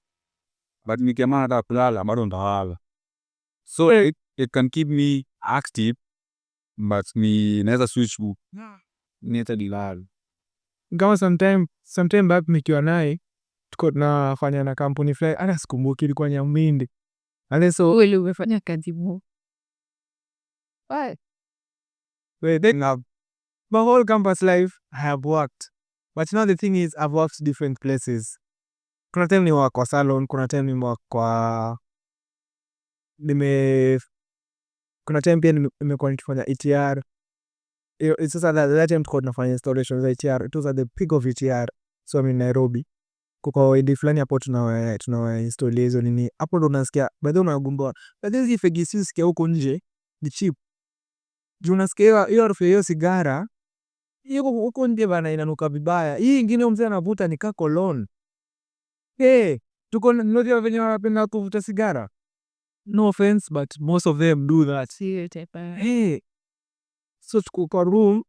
But nikiamua hata kulala bado nitalala. So it can keep me active but naweza switch book. Nieta dilala. kama sometime back nikiwa naye tuko tunafanya na kampuni fulani hata sikumbuki ilikuwa Nyamindi. And so Wewe umefanya kazi mo. Why? then my whole campus life I have worked. But now the thing is I've worked different places. Kuna time nimework kwa salon, kuna time nimework kwa kuna time pia nimekuwa nikifanya ETR. It's just that time tuko tunafanya installation za ETR. It was at the peak of ETR. So I'm in Nairobi. Kuko idi fulani hapo tunawa install hizo nini. Hapo ndo unasikia by the way unagundua. But then hizi fegisi usikia huko nje ni cheap. Juu unasikia hiyo harufu ya hiyo sigara. Hiyo huko nje bana inanuka vibaya. Hii ingine mzee anavuta ni ka cologne. Tuko ndio venye wanapenda kuvuta sigara. No offense but most of them do that. See it. So tuko kwa room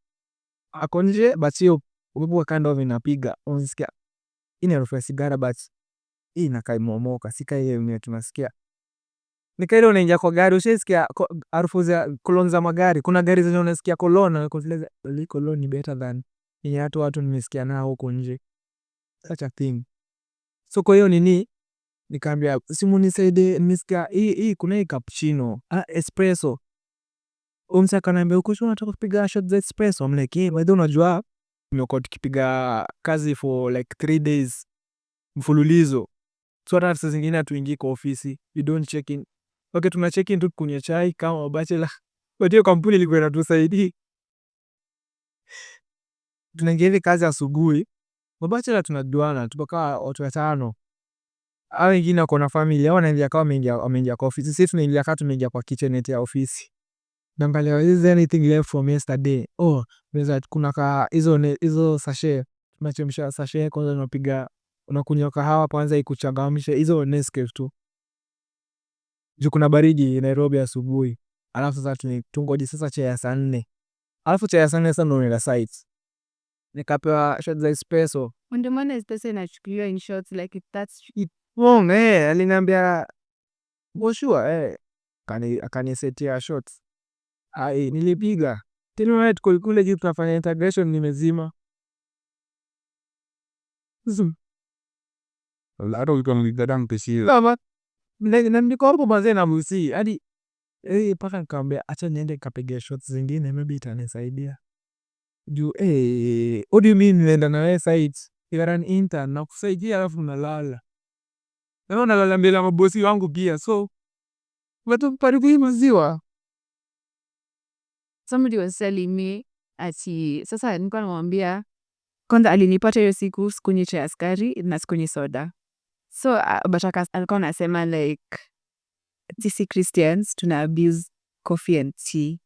ako nje but hiyo upepo kind of inapiga. Unasikia ina harufu ya sigara but hii inakaa imeomoka, si kama ile yenye tunasikia. Ni kama ile unaingia kwa gari, ushaisikia harufu za cologne za magari. Kuna gari zenye unasikia cologne na zile cologne ni better than yenye watu nimesikia nao huko nje. Such a thing. So kwa hiyo nini, nikaambia simu nisaidie, nimesikia hii kuna hii cappuccino, espresso. Msee akaniambia uko sure unataka kupiga shot za espresso? I'm like, by the way unajua tumekuwa tukipiga kazi for like 3 days mfululizo. So hata saa zingine hatuingii kwa ofisi. We don't check in. Okay, tuna check in tu kunywa chai kama bachelor. But hiyo kampuni ilikuwa inatusaidia. Tunaingia hivi kazi asubuhi. Mabachelor tunajuana, tuko watu 5. Hao wengine wako na familia, hao wanaingia kama wameingia kwa ofisi. Sisi tunaingia kama tumeingia kwa kitchenette ya ofisi. Naangalia is there anything left from yesterday? Kuna hizo sachet. Tunachemsha sachet kwanza, unapiga unakunywa kahawa kwanza ikuchangamshe, hizo Nescafe tu. Juu kuna baridi Nairobi asubuhi. Alafu sasa tungoje sasa chai ya saa 4. Alafu chai ya saa 4 sasa ndio unaenda site. Nikapewa shot za espresso. Ndio maana espresso inachukuliwa in shots like if that's it. Aliniambia sure akanisetia shots. Nilipiga. Tena tuko kule juu tunafanya integration nimezima. Hata ulikuwa unanidada mpeshia. Kama na niko hapo mazee na msi hadi mpaka nikamwambia acha niende nikapiga shots zingine maybe itanisaidia. Juu what do you mean nienda na wewe site? You are an intern na kusaidia alafu unalala. Na unalala mbele ya mabosi wangu pia, so watu paribu maziwa. Somebody was telling me ati sasa nilikuwa namwambia kwanza alinipata hiyo siku sikunywi chai ya sukari na sikunywi soda. So but alikuwa anasema like sisi Christians tuna abuse coffee and tea.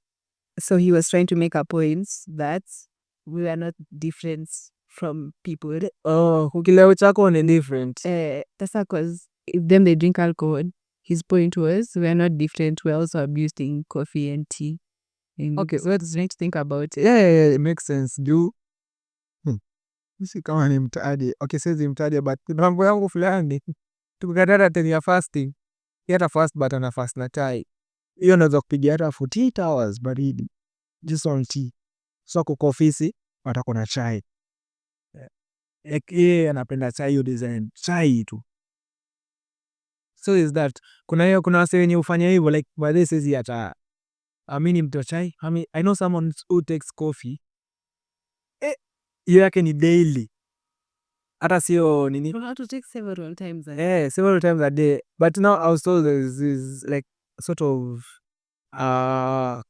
So he was trying to make a point that we are not different from people. Kileo chako ni different. That's because if them they drink alcohol, his point was we are not different, we're also abusing coffee and tea. Okay, so let's need to think about it. Yeah, it makes sense. Juu misi kama ni mtaadi. Okay, siwezi mtaadi but mambo yangu fulani. Tukikatana tena ya fasting. Hata fast but ana fast na chai. Hiyo naweza kupigia hata 48 hours baridi. Just on tea. So kwa ofisi watakuwa na chai. Anapenda chai hiyo design. Chai tu. So is that kuna wase wenye hufanya hivyo like by this is hata amini mtu wa chai. I know someone who takes coffee. Hiyo yake ni daily. Hata sio nini. You have to take several times a day. Several times a day. But now I was told there is like sort of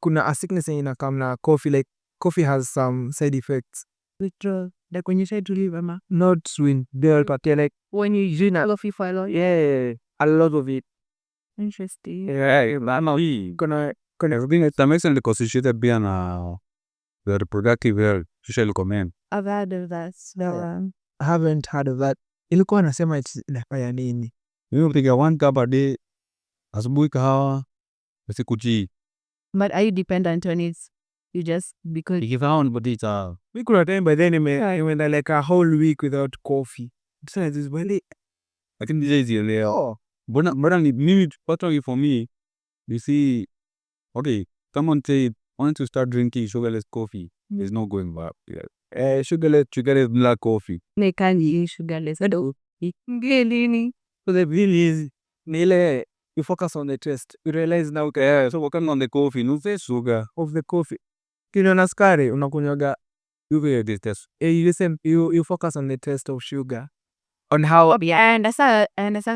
kuna a sickness inakam na coffee, like coffee has some side effects. Withdrawal. Like when you try to leave, Not when they're but like when you drink coffee for a lot. Yeah, a lot of it. Interesting. Hii Kuna that makes sense associated pia na the reproductive health, especially kwa men. I've heard of that. I haven't heard of that. Ilikuwa nasema inafanya nini? Mimi upiga 1 cup a day, asubuhi kahawa, usiku tea. But are you dependent on it? You just because Ikifahamu but it's Mi kuna time by then nimeenda like a whole week without coffee. Sasa this really lakini DJ zielewa. Mbona ni mimi personally for me, you see, okay, someone say want to start drinking sugarless coffee, there's no going back. Sugarless black coffee. they can't eat sugarless. Ngelini. so the really easy. Ni ile you focus on the taste. You realize now So working on the coffee, no say sugar of the coffee. Kinywa na sukari unakunywaga you get this test. you focus on the taste of sugar. On how I understand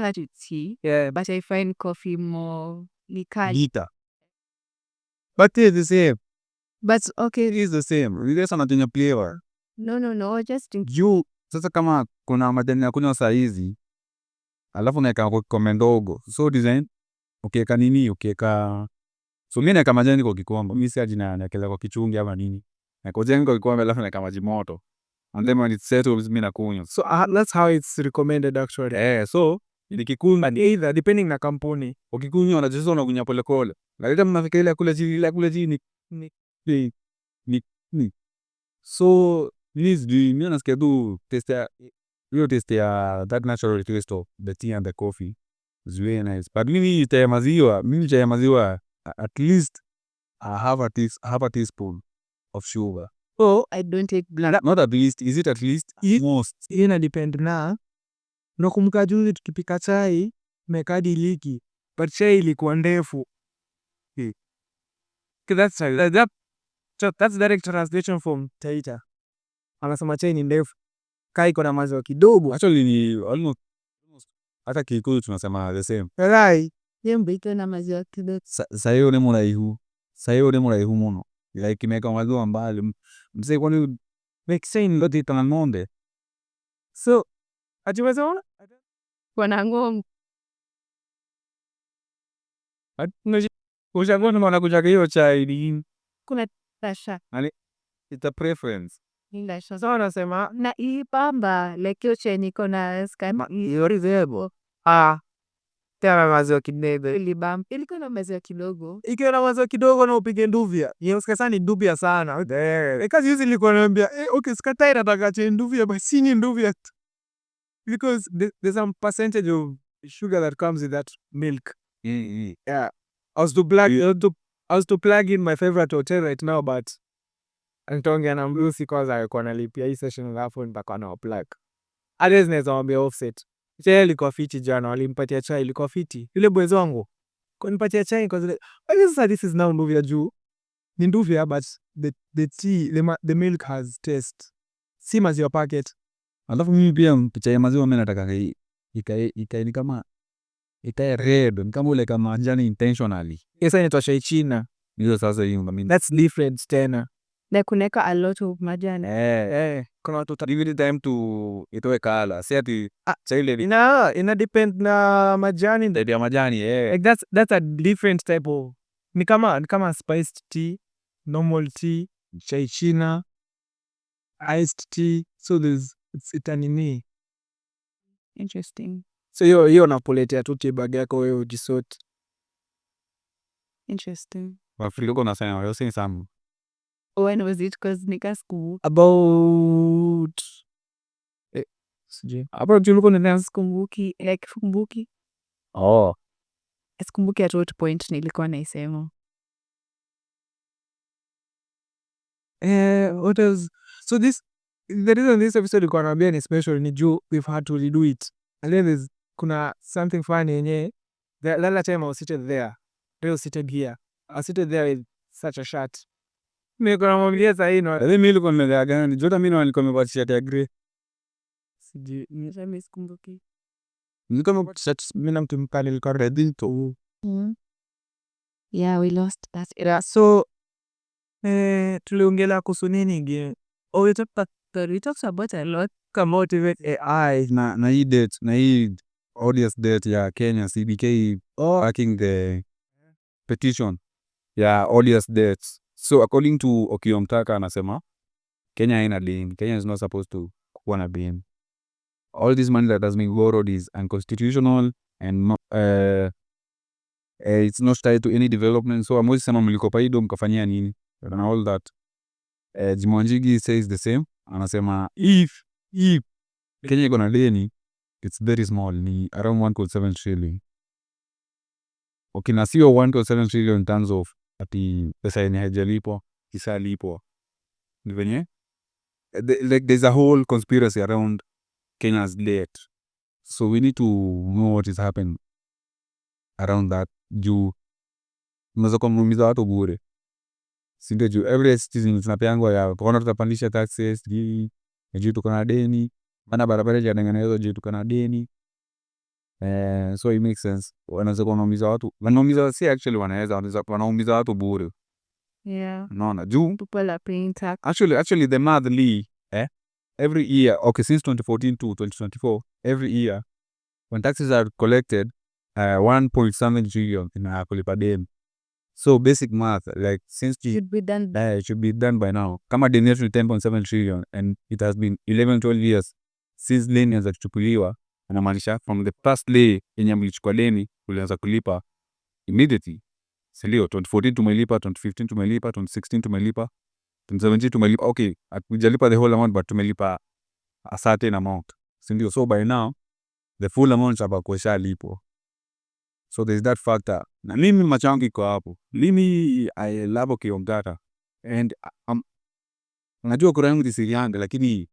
that it's tea. yeah, But I find coffee more likali. Lita. But it's the same. But okay, It is the same. Ile sana tena flavor. no, just drink. Juu sasa kama kuna majani ya kunywa saa hizi alafu naeka kwa kikombe ndogo, so design ukiweka nini, ukiweka so mimi naeka majani kwa kikombe, mimi si ati naekeza kwa kichungi ama nini, naeka majani kwa kikombe alafu naeka maji moto and then when it settles mimi nakunywa. so that's how it's recommended actually. So nikikunywa Either depending na kampuni. ukikunywa unajua unakunywa pole pole, lakini mnafika ile kule chini ni so mimi nasikia tu taste hiyo taste ya that natural taste of the tea and the coffee is very nice. But mimi chai ya maziwa at least I have a teaspoon of sugar. So I don't take black. Not at least, is it at least? Most. hii ina depend na nakumbuka juzi tukipika chai mekadi liki but chai ilikuwa ndefu. That's direct translation from Taita. Anasema chai ni ndefu kaa iko na maziwa kidogo. Actually ni almost hata Kikuyu tunasema the same. Right. Yembo iko na maziwa kidogo. Sayo ni muraihu muno. Like imeka maziwa mbali. Mse kwani make sense ndo tita ng'ombe. So atiweza ona Wana ng'ombe. ushakuwa wanakujaga hiyo chai ni Kuna tasha. It's a preference. Nilasha. so wanasema Na hii pamba like hiyo chai niko na skama. yorizebo tena maziwa kidogo Ilikuwa na maziwa kidogo. ikiwa na maziwa kidogo na upige nduvya usikasa ni nduvya sana kazi hizi nilikuwa naambia okay sikatai nataka chai nduvya but si ni nduvya because there's some percentage of sugar that comes with that milk. Yeah, I was to plug in my favorite hotel right now but nitaongea na Mrusi kwanza alikuwa analipia hii session alafu nitakuwa na plug. Others naweza waambia offset. Chai ilikuwa fiti jana walimpatia chai ilikuwa fiti. Yule bwezi wangu kunipatia chai kwa zile sasa this is now nduvya juu. Ni nduvya but the tea the milk has taste. Si maziwa packet. Alafu mimi pia chai ya maziwa mimi nataka ikae ni kama ikae red, ni kama ule kama majani intentionally. Sasa inaitwa chai China. Hiyo sasa hiyo mimi. That's different tena. Na kuneka a lot of majani. Kuna watu Give it time to itoe kala. Si ati chai ile ina depend na majani ndio ya majani like that's a different type of ni kama spiced tea, normal tea, chai China, iced tea, so there's it's a nini. Interesting. So hiyo napoletea tu tea bag yako wewe ujisort. Interesting. Wafiligo na sana wao sana. When was it? Cause nika school. About sijui hapo tulikuwa na Sikumbuki. Like sikumbuki. Sikumbuki at what point nilikuwa naisema. what else? So the reason this episode ilikuwa naambia ni special ni juu we've had to redo it. And then kuna something funny yenye the last time I was seated there. I was seated here. I was seated there with such a shirt. Niko na mwambia sasa no. Mimi nilikuwa nimelea gani? Jota mimi nilikuwa nimevaa t-shirt ya grey. Sijui Nimesema sikumbuki. Nilikuwa nimevaa t-shirt mimi na mtu mkali nilikuwa red to. Yeah, we lost that era. So tuliongelea kuhusu nini ingine? We talked about a lot. Motivate AI na hii audience date ya Kenya CBK backing the petition ya audience dates. So according to Okiomtaka anasema Kenya haina deni. Kenya is not supposed to kuwa na deni. All this money that has been borrowed is unconstitutional and it's not tied to any development. So amwezi sema mlikopa hii do mkafanyia nini and all that. Jimonjigi says the same. Anasema if Kenya iko na deni it's very small, ni around 1.7 trillion. Okay, sio 1.7 trillion in terms of ati pesa yenye haijalipwa isalipwa. Ni venye like there's a whole conspiracy around Kenya's debt. So we need to know what is happening around that. Juu unaweza kumuumiza watu bure. Si ndio? Juu every citizen tunapeangwa ya kwa tutapandisha taxes juu tuko na deni, maana barabara hazijatengenezwa juu tuko na deni. So it makes sense. Wanaweza kuumiza watu. Wanaumiza si actually wanaumiza watu bure. Yeah. Unaona? Juu People are paying tax. actually the monthly every year, okay, since 2014 to 2024, every year when taxes are collected 1.7 trillion inakulipa deni. So basic math, like since Should be done. it should be done by now. Kama deni yetu ni 10.7 trillion and it has been 11-12 years since deni yanza kuchukuliwa, anamaanisha from the first day yenye mlichukua deni ulianza kulipa immediately. Sindio? 2014 tumelipa, 2015 tumelipa, 2016 tumelipa, 2017 tumelipa. Okay, hatujalipa the whole amount but tumelipa a certain amount. sindio? So by now the full amount itakuwa ishalipwa, so there's that factor. Na mimi macho yangu iko hapo, mimi I love ukiongata and najua kura yangu ni siri yangu, lakini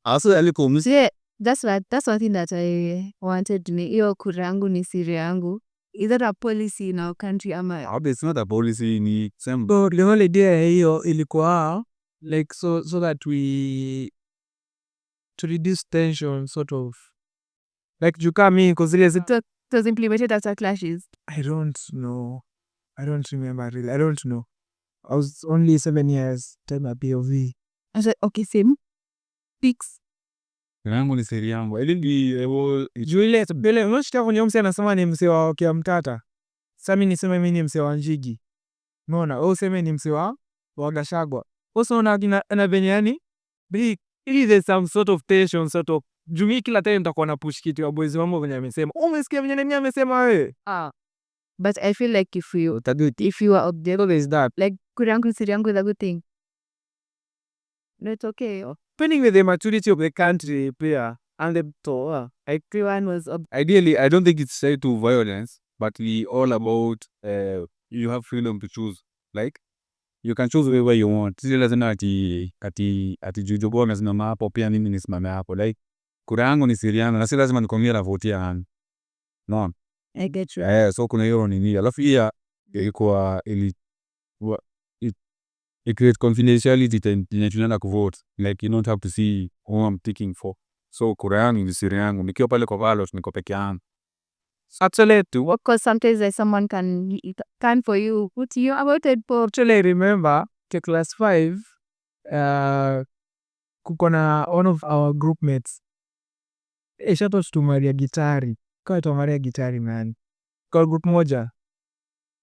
also aliko msi Yeah, that's one thing that I wanted to know. Hiyo kura yangu ni siri yangu. Is that a policy in our country ama? it's not a policy, ni same. So the whole idea ya hiyo ilikuwa like so that we to reduce tension sort of like jukaa mi kuzile So it was implemented after clashes. I don't know. I don't remember really. I don't know. I was only 7 years time at POV. I said, okay, same. Fix. Kura yangu ni siri yangu. I didn't be able Juu ile unashika kwenye mse anasema ni mse wa kia mtata. Sasa mimi niseme mimi ni mse wa Njigi. Unaona? Wewe useme ni mse wa Gachagua. Also na venye yani there's some sort of tension sort of juu kila time nitakuwa na push kitu ya boys wangu venye amesema. Umesikia venye nani amesema wewe? But I feel like if you are objective, There is that. like kura yangu ni siri yangu is a good thing. No, it's okay. Depending with the maturity of the country pia and the toa. Everyone was ideally, I don't think it's tied to violence, but we all about you have freedom to choose. Like you can choose wherever you want. Sisi lazima ati jujubo nasimama hapo pia mimi nisimame hapo. Like kura yangu ni siri yangu na si lazima nikwambie na vote yangu. No. I get you. So kuna hiyo nini. Alafu pia ilikuwa it create confidentiality tunaenda kuvote. Like you don't have to see who I'm ticking for. So kura yangu ni siri yangu. Nikiwa pale kwa ballot niko peke yangu. Actually too. Because sometimes like someone can for you put you about it for. Actually I remember ke class 5 kuko na one of our group mates. Shout out to Maria Gitari. Kwa to Maria Gitari man. Kwa group moja.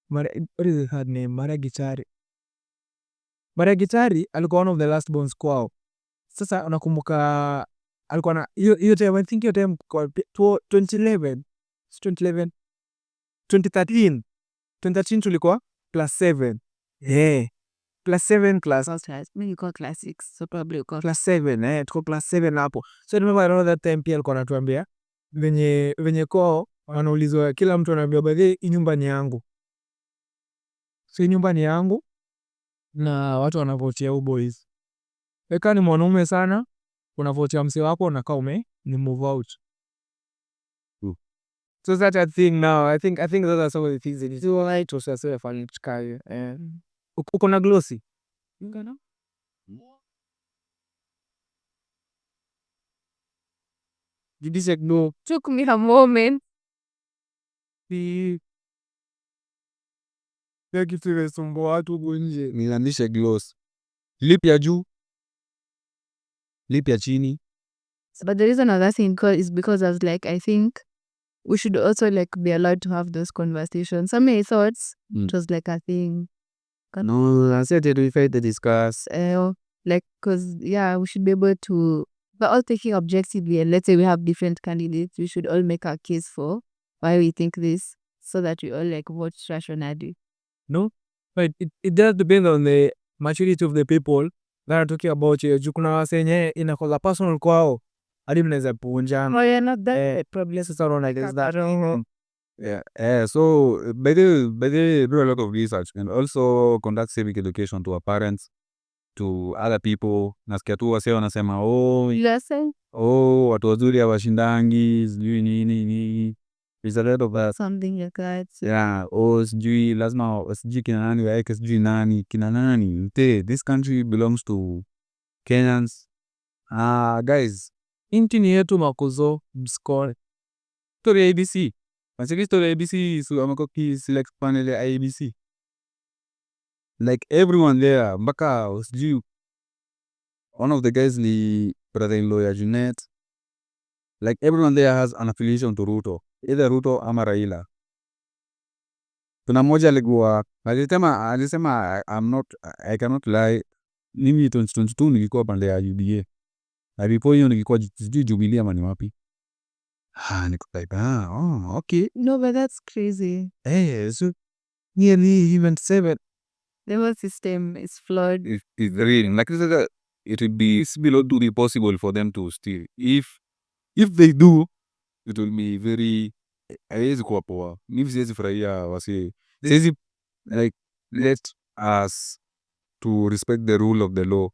What is her name? Maria Gitari. Maria Gitari alikuwa one of the last born kwao. Sasa unakumbuka alikuwa na hiyo time, I think hiyo time kwa 2011 2013 tulikuwa class 7. Class 7 class. Mimi niko class 6, so probably uko Class 7 tuko class 7 hapo. So remember around that time pia alikuwa anatuambia venye kwao wanaulizwa, kila mtu anaambia baadhi hii nyumba ni yangu. So hii nyumba ni yangu na watu wanavotia boys. Eka ni mwanaume sana, unavotia mse wako unakaa ni move out. So that's a thing now. I think those are some of the things that you do right to say fun chikayo. Uko na glossy? Ngana? Did you say no? took me a moment. Ya kitu imesumbua watu huko nje. Nilandishe gloss. Lip ya juu. Lip ya chini. But the reason I was asking is because I was like, I think we should also like be allowed to have those conversations. Some of my thoughts, it was like a thing. No, I said we fight to discuss. Like, because, yeah, we should be able to, but all thinking objectively, and let's say we have different candidates, we should all make our case for why we think this, so that we all like vote rationally. No? But it does depend on the maturity of the people that are talking about you. Kuna wasenye inakoza personal kwao. Hadi mnaweza puunjana. Oh, yeah, not that. Probably sasa unaona like that. Yeah. So by the do a lot of research and also conduct civic education to our parents, to other people. Nasikia tu wase wanasema watu wazuri hawashindangi, sijui nini. There's a lot of that. Something like that. Yeah, sijui lazima sijui kina nani waeke sijui nani kina nani. This country belongs to Kenyans. Guys, Inti ni yetu makuzo mskore. story ya ABC. Masiki story ya ABC ameko ki select panel ya ABC. Like everyone there, mpaka sijui one of the guys ni brother-in-law ya Junet. Like everyone there has an affiliation to Ruto. Either Ruto ama Raila. Kuna moja alikuwa alisema I cannot lie. Mimi 2022 nilikuwa pande ya UDA. Na before hiyo nilikuwa sijui Jubilee ama ni wapi. Niko like okay. No, but that's crazy. So nearly even 7. The whole system is flawed. It's real. Like it would be below to be possible for them to steal. If if they do, it will be very, haiwezi kuwa poa. Mimi siwezi furahia wasi, siwezi like let us to respect the rule of the law.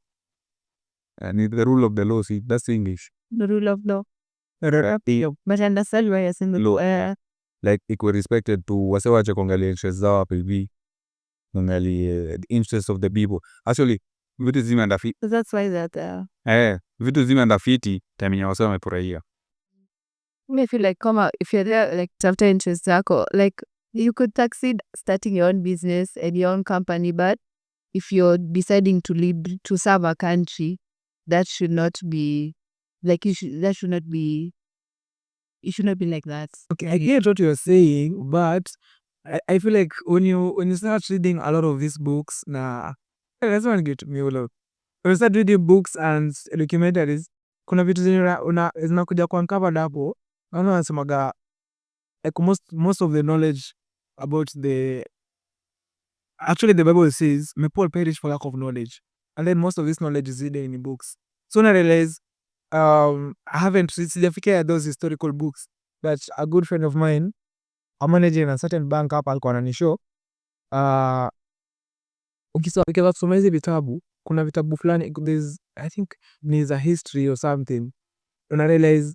And the rule of the law, see, that's English. The rule of law. But I understand why you're saying the law. Like iko respected to wase wache kuangalia interest zao hapa hivi, kuangalia the interest of the people. Actually vitu zimeenda fiti. So that's why that Vitu zimeenda fiti time yenye wase wamefurahia. I feel like if you're there like after interest zako, like you could succeed starting your own business and your own company, but if you're deciding to lead to serve a country, that should not be like it should not be like that. Okay, I get what you're saying, but I feel like when you start reading a lot of these books, that's one get me all out. When you start reading books and documentaries, kuna vitu zenye zinakuja kuuncovered hapo. Naona wanasemaga like most of the knowledge about actually the Bible says, may Paul perish for lack of knowledge. And then most of this knowledge is hidden in books. So I realize I haven't sijafikia those historical books, but a good friend of mine, I'm managing a certain bank hapa, alikuwa ananishow ukiwa kusoma hizi vitabu, kuna vitabu fulani, there's I think there's a history or something, and I realize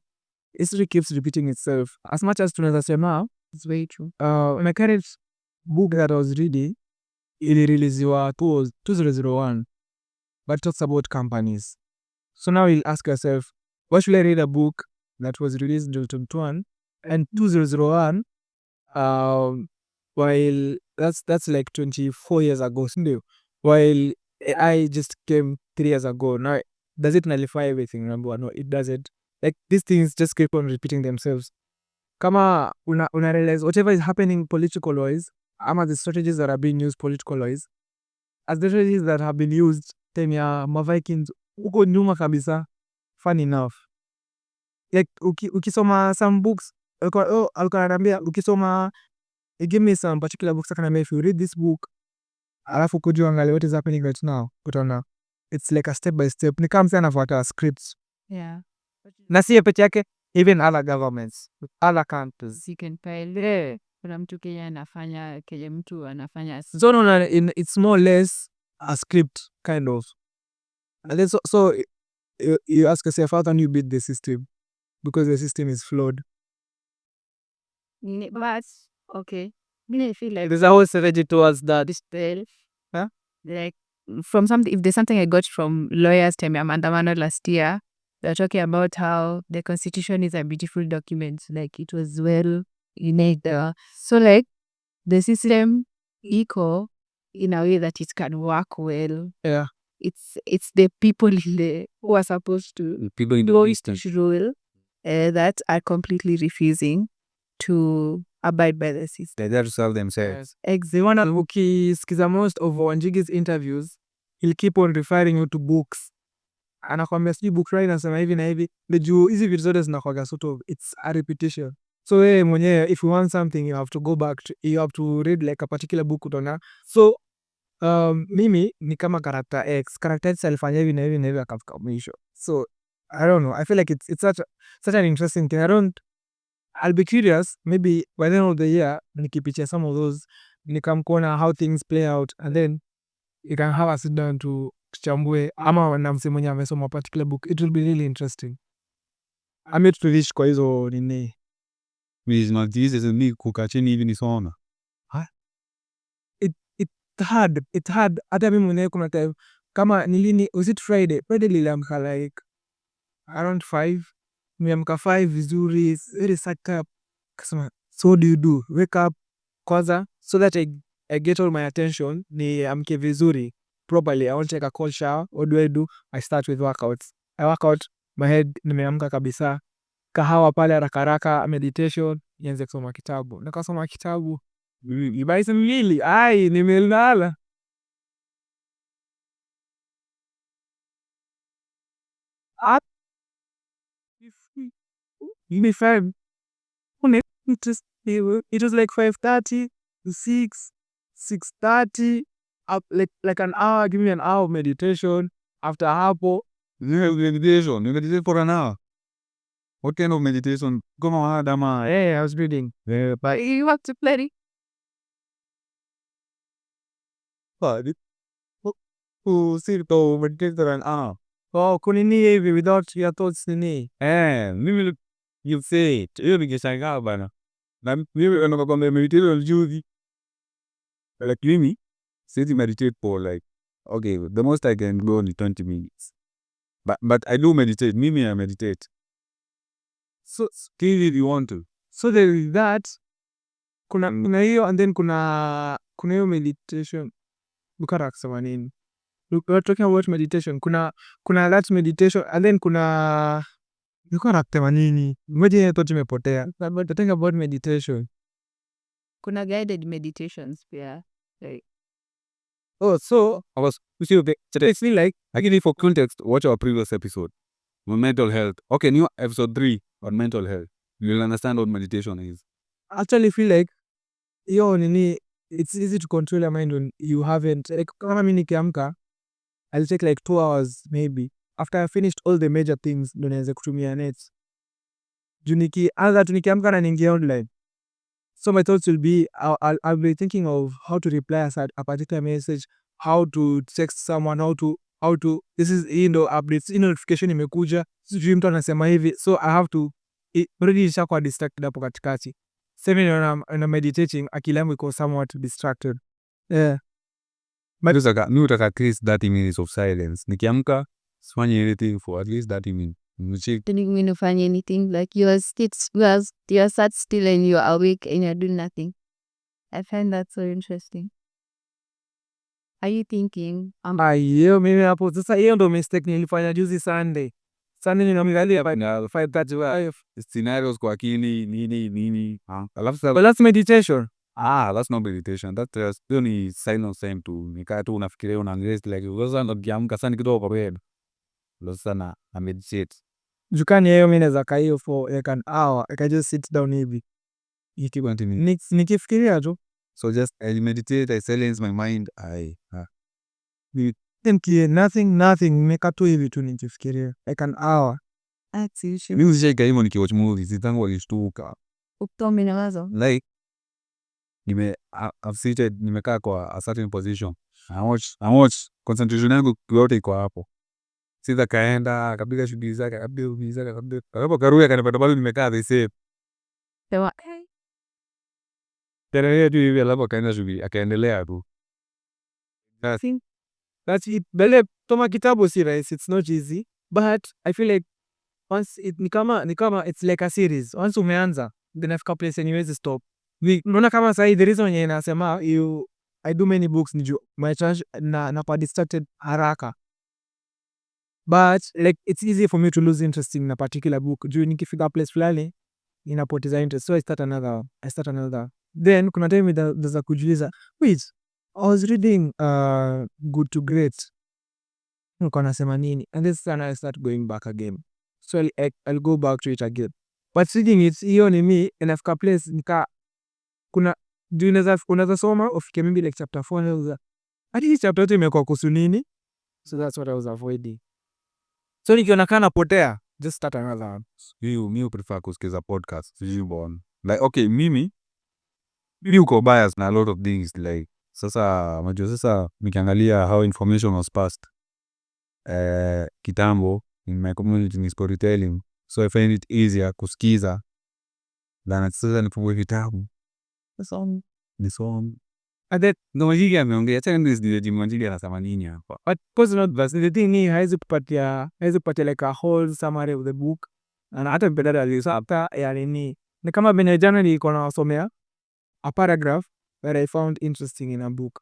history keeps repeating itself as much as tunaweza sema It's very true. my current book that I was reading ilireleasiwa 2001, but talks about companies. So now you'll ask yourself, why should I read a book that was released in 2021 and 2001, while that's like 24 years ago, while AI just came 3 years ago. Now, does it nullify everything? Remember, no, it doesn't. Like, these things just keep on repeating themselves. Kama una realize whatever is happening political wise, ama the strategies that are being used political wise, as the strategies that have been used time ya Mavikings uko nyuma kabisa. Fun enough, like ukisoma some books, alikuwa ananiambia ukisoma, he gave me some particular books, akaniambia if you read this book alafu kuja uangalie what is happening right now, utaona it's like a step by step, ni kama msee anafuata scripts. Yeah. Na si peke yake, even other governments, other countries. You can pile. Kuna mtu Kenya anafanya kenye mtu anafanya. So no, it's more or less a script kind of. And then so you ask yourself, how can you beat the system? Because the system is flawed. But okay, I feel like There's a whole strategy towards that. Huh? Like from something, if there's something I got from lawyers time maandamano last year, they're talking about how the constitution is a beautiful document, like it was well made. So like the system equal in a way that it can work well. Yeah. It's the people who are supposed to People in the rule that are completely refusing to abide by the system. they're there to serve themselves. Ukisikiza most of Wanjigi's interviews, he'll keep on referring you to books. Anakwambia sijui book right nasema hivi na hivi. Juu hizi vitu zote zinakuwaga sort of, it's a repetition. So wewe mwenyewe, if you want something, you have to go back, you have to read like a particular book utaona. So mimi ni kama character X. Character X alifanya hivi na hivi na hivi akafika mwisho. So I don't know. I feel like it's such an interesting thing. I'll be curious, maybe by the end of the year, nikipitia some of those, nikamkuona how things play out, and then you can have a sit down to chambue, ama na msee mwenye amesoma particular book. It will be really interesting. I'm yet to reach kwa hizo nini. Mi kukaa chini hivi nisoma. It's hard. Hata mimi mwenyewe kuna time, kama nilini, was it Friday? Friday niliamka like around 5. Nimeamka 5 vizuri, very sucked up. Kasema, so what do you do? Wake up kwanza, so that I get all my attention, niamke vizuri properly. I want to take a cold shower. What do I do? I start with workouts. I work out, my head nimeamka kabisa. Kahawa pale haraka haraka, meditation, nianze kusoma kitabu. Nikasoma kitabu. Ibaisa miwili, nimelala. It was like 5:30 to 6:30, up like an hour. Give me an hour of meditation. After hapo, Meditation for an hour. What kind of meditation? Kama hada ama I was reading. But you have to play it. sit to meditation Kunini hivi without your thoughts nini. mimi you say it. Hiyo nikishangaa bana. Na mimi nakwambia meditation juzi. Like mimi siwezi meditate for like okay, the most I can go ni 20 minutes. But I do meditate. Mimi I meditate. So Still if you want to. so there is that. Kuna hiyo and then kuna hiyo meditation. Bukara kusema nini? We're talking about meditation. Kuna that meditation and then kuna bukara kusema nini? Mmoja yetu tumepotea. But talking about meditation. Kuna guided meditations pia. Like, So I was it's feel like I give you for context, watch our previous episode on mental health. Okay, new episode 3 on mental health. You'll understand what meditation is. actually feel like hiyo nini, it's easy to control your mind when you haven't like kama mimi nikiamka I'll take like 2 hours maybe after I finished all the major things ndo nianze kutumia net juu nikianza tu nikiamka na niingia online, so my thoughts will be I'll be thinking of how to reply a particular message, how to text someone, how to this is hii ndo updates, hii notification imekuja, sijui mtu anasema hivi, so I have to already nishakuwa distracted hapo katikati. Same when I'm meditating, akili yangu iko somewhat distracted. Yeah. Mi utaka at least 30 minutes of silence. Nikiamka, sifanyi anything for at least 30 minutes. didn't mean to find anything. Like you are sat still and you're awake and you're doing nothing. I find that so interesting. Are you thinking? Hiyo mimi hapo sasa, hiyo ndo mistake nilifanya juzi Sunday. Sunday ninamwangalia 5:35 scenarios kwa akili, nini. Alafu but that's meditation. that's not meditation. That's just hiyo ni silence time tu. Nikaa tu unafikiria unaangalia like sasa nikiamka sana kidogo kwa bed. Sasa na meditate. Jukani hiyo mimi naweza kaa hiyo for like an hour. I can just sit down hivi. Nikifikiria tu. So just I meditate, I silence my mind. Nothing, nimekaa tu hivi tu nikifikiria like an hour. That's usually. Mimi ushaika hivyo nikiwatch movies, tangu walishtuka. Uktomina wazo. Like I've seated, nimekaa kwa a certain position. I watch concentration yangu yote iko hapo. Sita kaenda, akapiga shughuli zake, akapo karuya kanipata bado nimekaa the same. Sewa. Tena yeye tu hivi alafu akaenda shughuli, akaendelea tu. That's it. Bele toma kitabu si rahisi, it's not easy, but I feel like once ni kama it's like a series. Once umeanza, then afika place yenye huwezi stop. Unaona kama sahi the reason yenye nasema I do many books ni juu my charge na distracted haraka. But like it's easy for me to lose interest in a particular book. Juu nikifika place fulani inapoteza interest. So I start another. Then kuna time ndaza kujiuliza, wait, I was reading Good to Great. Niko nasema nini? And this time I start going back again. So I'll go back to it again. But reading it, hiyo ni me, and after place nika kuna do unaweza soma ufike maybe like chapter 4 hadi hii chapter yote imekuwa kuhusu nini? So that's what I was avoiding. So nikiona kana potea, just start another one. Mimi prefer kusikiza podcast. Like okay, mimi uko biased na a lot of things like sasa nikiangalia how information was passed kitambo in my community ni storytelling, so I find it easier kusikiza than sasa nifungue kitabu nisome. And then Mwajigi ameongea acha ndio Mwajigi anasema nini hapa. But personal verse, the thing ni haiwezi kupatia like a whole summary of the book. Na hata mpendada alisata yani ni kama benejana nilikuwa nasomea a paragraph that I found interesting in a book.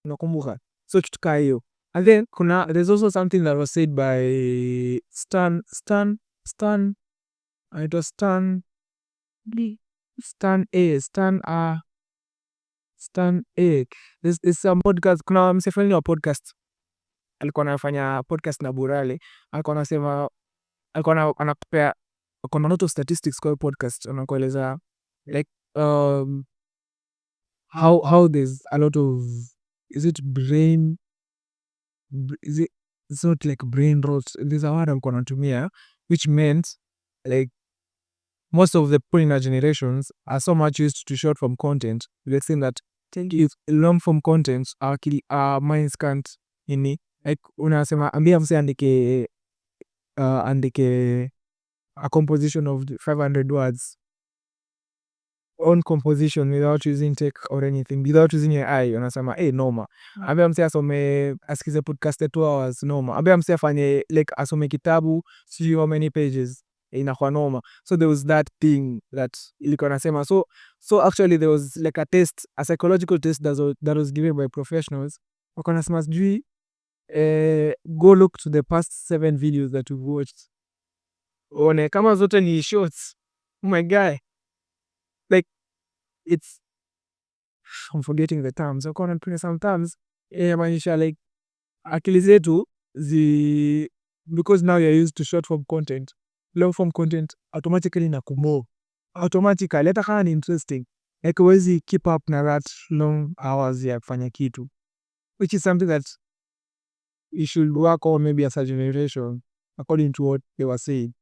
Unakumbuka? So kitu kaa hiyo. And then there's also something that was said by Stan A. There's some podcast, kuna msefani wa podcast alikuwa anafanya podcast na Burale, alikuwa anasema anakupea kuna lot of statistics kwa podcast, anakueleza like how there's a lot of it's not like brain rot, there's a word alikuwa anatumia which meant like most of the people in our generations are so much used to short form content. We're saying that if long form content our minds can't ini like unasema ambia mse andike a composition of 500 words on composition without using tech or anything, without using AI, unasema noma. Ambia mse asome asikize podcast 2 hours, noma. Ambia mse afanye like asome kitabu see how many pages, inakuwa noma. So there was that thing that ilikuwa nasema, so actually there was like a test, a psychological test that was given by professionals. Wako nasema sijui go look to the past 7 videos that you've watched, one kama zote ni shorts. Oh my guy, like it's I'm forgetting the terms. Wako na some terms maanisha like akili zetu because now you're used to short form content, long form content automatically na kumo automatically, hata kama ni interesting like huwezi keep up na that long hours ya kufanya kitu, which is something that you should work on maybe as a generation according to what they were saying,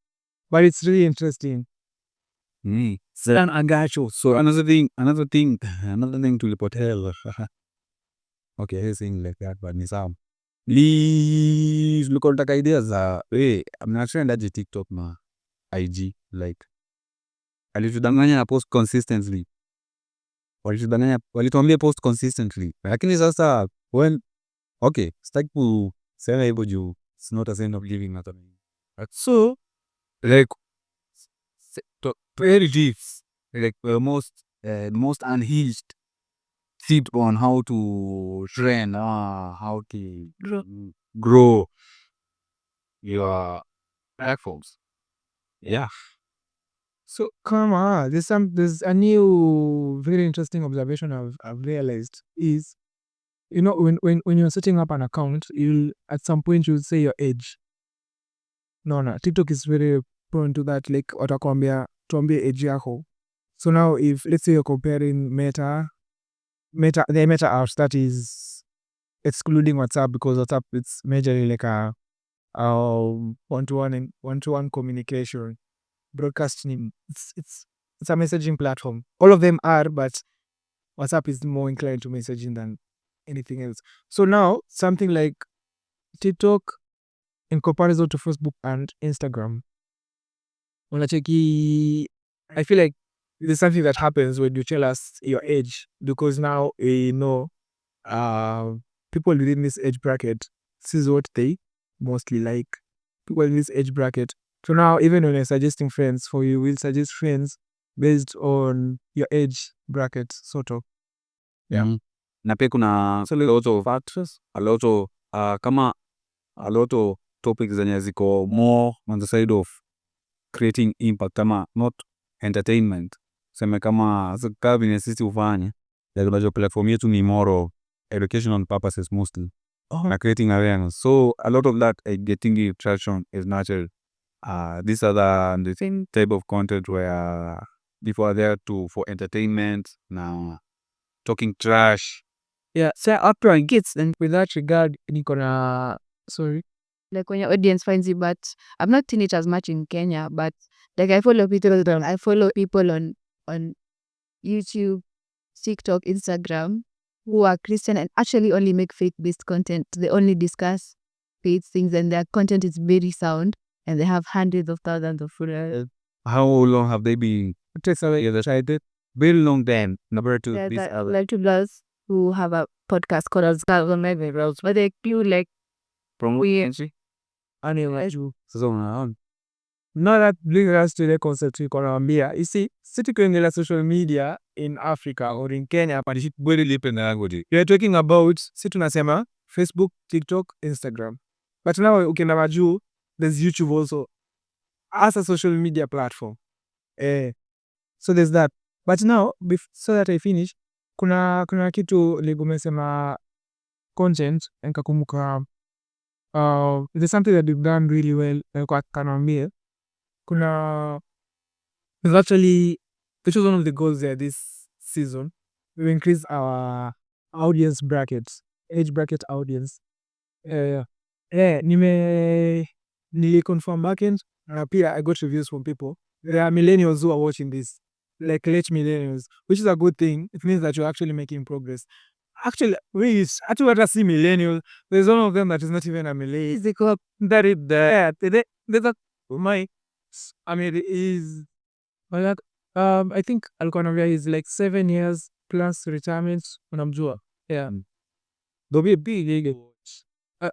but it's really interesting. Agacho. So another thing tulipotea. Okay, he's saying like that, but ni sawa. Tulikuwa tunataka idea za mnatrend TikTok na IG, like alitudanganya na post consistently. Walituambia post consistently. Lakini sasa staki kusema hivyo juu it's not a sign of living matter. So like very deep, like the most unhinged tip on how to train, how to grow your platforms. Yeah. So there's a new very interesting observation I've realized is, you know, when you're setting up an account, you'll at some point you'll say your age. No, TikTok is very prone to that, like watakwambia tuambie age yako. So now if let's say you're comparing Meta apps, that is excluding WhatsApp, because WhatsApp it's majorly like a one-to-one communication, broadcasting. It's a messaging platform. All of them are, but WhatsApp is more inclined to messaging than anything else. So now something like TikTok in comparison to Facebook and Instagram, unacheki, I feel like there's something that happens when you tell us your age, because now we know people within this age bracket, this is what they mostly like, people in this age bracket. So now even when you're suggesting friends for you, we'll suggest friends based on your age bracket, sort of. Yeah. Na pia kuna a lot of factors, a lot of topics zenye ziko more on the side of creating impact, kama not entertainment. Sema kama vile sisi ufanya, like unajua platform yetu ni more of educational purposes mostly, na creating awareness. So a lot of that getting traction is natural. These are the same type of content where people are there for entertainment, now talking trash. Yeah, so after I get, and with that regard, niko na sorry. Like when your audience finds it, but I've not seen it as much in Kenya, but like I follow people on YouTube, TikTok, Instagram who are Christian and actually only make faith-based content. They only discuss faith things and their content is very sound and they have hundreds of thousands of followers. How long have they been? Very long time. Number two, There's these are like two girls who have a podcast called As Girls on My Girls, but they feel like from Anyway, sasa unaona. now that brings us to the concept we konawambia, you see, sisi kuongelea social media in Africa or in Kenya, But it's very deep in the language. we are talking about, si tunasema Facebook, TikTok, Instagram. But now ukienda majuu, there's YouTube also as a social media platform. So there's that. But now, so that I finish, kuna kitu ligumesema content, nikakumbuka there's something that we've done really well kwa kanambia. There's actually, which was one of the goals there this season, we increase our audience brackets, age bracket audience. Niliconfirm backend, na pia I got reviews from people there are millennials who are watching this, like late millennials, which is a good thing. It means that you're actually making progress. Actually, actually, what I see millennials, there's one of them that is not even a millennial. They call that is there. There's a my, I mean, it is. Well, like, I think Alconavia is like 7 years plus retirement unamjua. Yeah. There'll be a big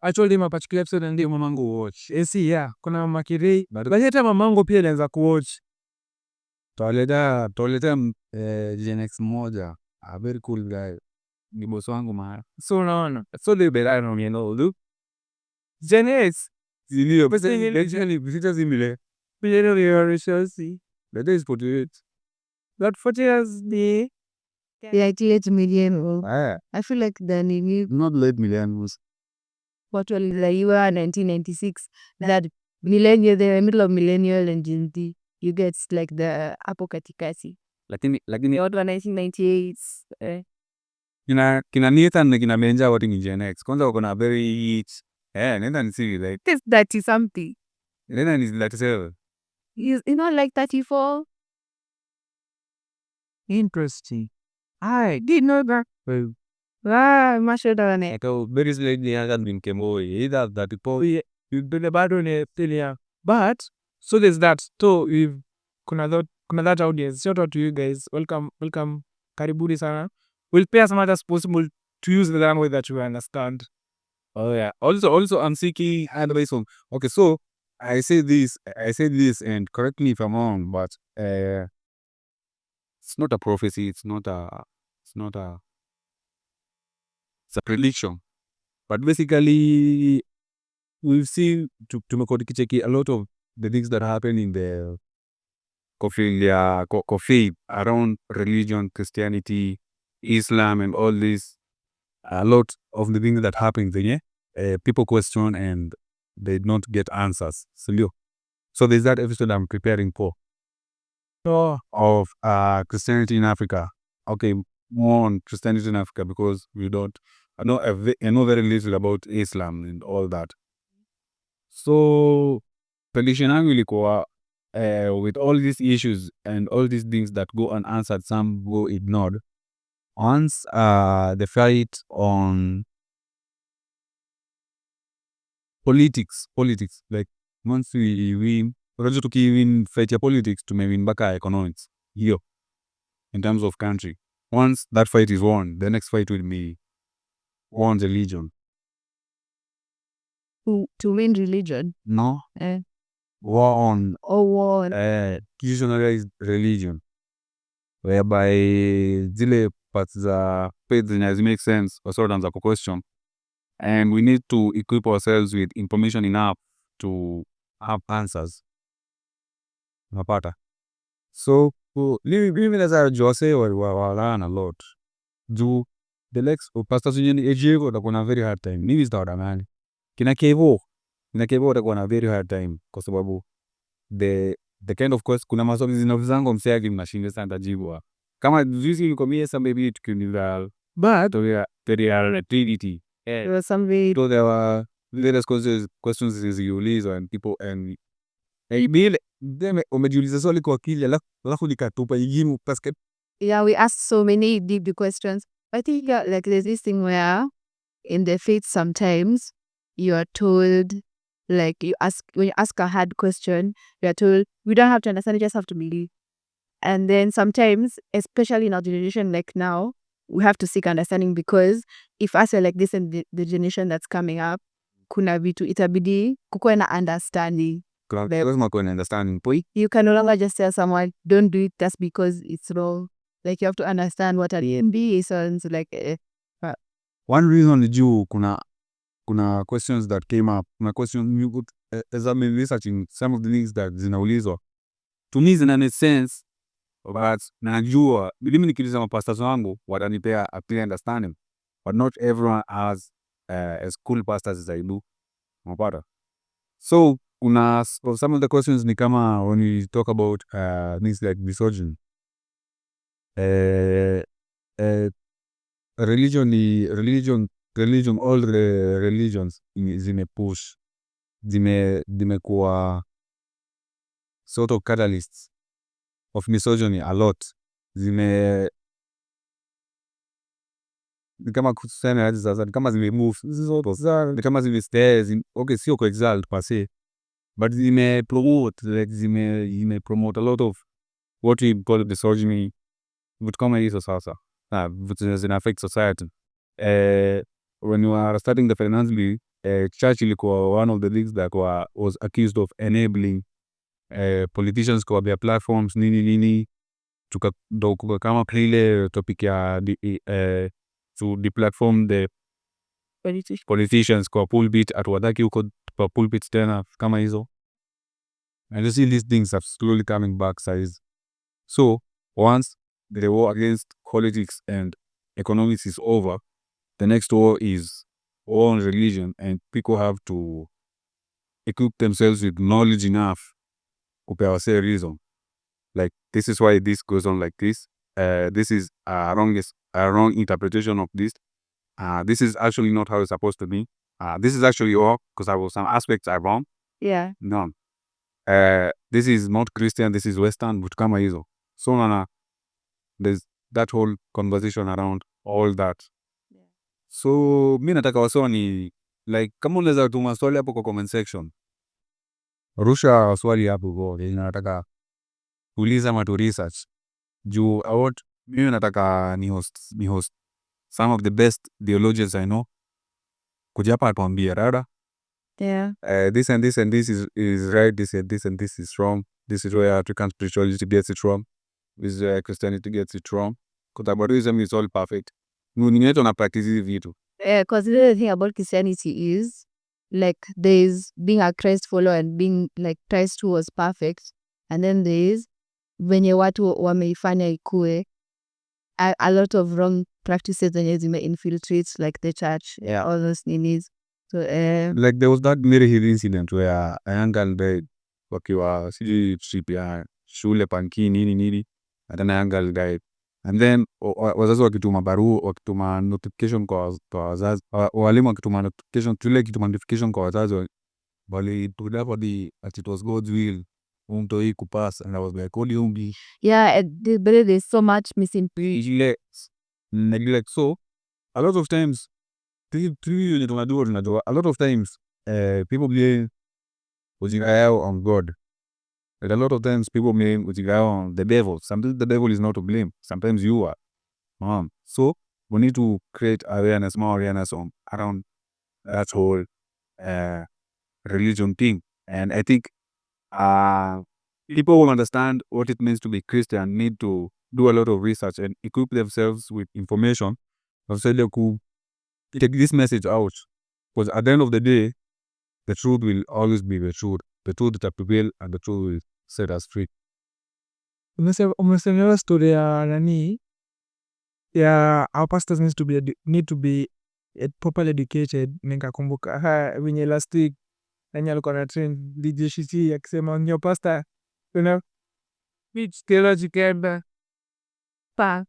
I told him a particular episode and mamangu watch. See, yeah, kuna mama Kirei. But hata mamangu pia alianza kuwatch. Tawaleta Gen X mmoja, a very cool guy. Ni boss wangu mahali. So unaona. So they be I don't know. Gen X. Zilio, pesa ni visita zimile. Millennial resource. That is 48. That 40 years the Like late millennial. Ah, I feel like the nini not late millennials. watu walizaliwa 1996, that millennial, the middle of millennial and Gen Z, you get like the hapo katikati. Lakini Watu wa 1998. kina Nathan na kina Benja wote ni Gen X. Kwanza wako na very nenda ni siri like. It's 30 something. Nenda ni 37. You know, like 34. interesting. I did know that. Well, Mashoda wane. ito very slightly younger than Kemoi. Either 34. You do the bad one still young. But so there's that. So if kuna that audience, shout out to you guys. Welcome. Karibuni sana. We'll pay as much as possible to use the language that you understand. Oh yeah. Also, I'm seeking advice on. Okay, so I say this, and correct me if I'm wrong, but it's not a prophecy. It's a prediction. But basically, we've seen tumekuwa tukicheki a lot of the things that happen in the coffee around religion, Christianity, Islam, and all this. A lot of the things that happen there, people question and they don't get answers. So there's that episode I'm preparing for of Christianity in Africa. Okay, more on Christianity in Africa because I know very little about Islam and all that. So prediction yangu ilikuwa with all these issues and all these things that go unanswered, some go ignored. Once the fight on politics, like once we win, unajua tukiwin fight ya politics tumewin mpaka economics hiyo in terms of country. Once that fight is won, the next fight will be on religion. To win religion. No, war on War. institutionalized religion, whereby zile parts za faith zenye make sense wasodanza ku question, and we need to equip ourselves with information enough to have answers. Unapata? So mimi naweza jua say wa learn a lot. Juu the next pastors wenye ejego watakuwa na very hard time. Mimi sitawadanganya. Kina Kevo watakuwa na very hard time kwa sababu the kind of course kuna maswali zinavizango msegi mnashinda sana jibu. Kama juzi nilikwambia some maybe tukiuliza but there are trinity. There was some way. So there were various questions ziliulizwa and people and bile umejiuliza swali kwa akili alafu likatupa igimu basket. Yeah, we asked so many deep questions. I think like there's this thing where in the faith sometimes you are told, like when you ask a hard question, you are told we don't have to understand, you just have to believe. And then sometimes, especially in our generation like now, we have to seek understanding because if us are like this in the generation that's coming up, kuna vitu itabidi kukuwe na understanding. You can no longer just tell someone, don't do it, that's because it's wrong. Like you have to understand what are the reasons. Like one reason juu kuna questions that came up. Kuna questions you could as I'm researching some of the things that zinaulizwa. To me zina make sense, but najua mimi nikiuliza mapastors wangu watanipea a clear understanding. But not everyone has as cool pastors as I do. Unapata? So some of the questions ni kama when we talk about things like misogyny. Religion, all the religions zimepush, zimekuwa sort of catalysts of misogyny a lot. Kama kusema aje sasa, kama zimemove kama zimestay, okay, sio coexalt per se, but promote a lot of what we call misogyny, vitu kama hizo sasa, vitu zina affect society. When you are starting the finance bill, church ilikuwa one of the things that was accused of enabling politicians kwa their platforms nini tuka kama ile topic ya to deplatform the politicians kwa pulpit, atuwadaki huko kwa pulpit tena kama hizo. And you see these things are slowly coming back size. So once the war against politics and economics is over, the next war is war on religion, and people have to equip themselves with knowledge enough kupewa say reason. Like, this is why this goes on like this. This is a wrong interpretation of this. This is actually not how it's supposed to be. This is actually wrong because some aspects are wrong. Yeah. No. This is not Christian, this is Western, but kama hizo. So there's that whole conversation around all that. Yeah. So mi nataka wasoma ni like, kama unaweza tuma swali hapo kwa comment section. Rusha swali hapo kwa nataka uliza ama tu research. Juu mimi nataka ni host some of the best theologians I know. Kuja hapa atuambie rada. Yeah. This and this and this is right, this and this and this is wrong. This is where African spirituality gets it wrong. This is where Christianity gets it wrong. Kutabarism is all perfect. Ningeto na practice hizi vitu. Because the thing about Christianity is, like, there is being a Christ follower and being like Christ who was perfect, and then there is venye watu wameifanya ikue a lot of wrong practices zenye zime-infiltrate like the church, all those ninis. So like there was that Mary Hill incident where a young girl died wakiwa sijui trip ya shule panki nini, and then a young girl died, and then wazazi wakituma notification kwa wazazi, walimu wakituma notification, tule kituma notification kwa wazazi, bali put up that it was God's will umtoi kupass, and I was like, what do you mean? yeah, but there's so much missing. Neglect. So a lot of times a lot of times people blame ujinga on God. And a lot of times people blame ujinga on the devil. Sometimes the devil is not to blame. Sometimes you are. So we need to create awareness, more awareness around that whole religion thing. And I think people who understand what it means to be Christian need to do a lot of research and equip themselves with information so they could take this message out. Because at the end of the day, the truth will always be the truth. The truth that prevail, and the truth will set us free. Umesemewa story ya nani ya our pastors need to be properly educated. Nikakumbuka wenye last week nani alikuwa na train DJCC akisema nyo pastor which theological pa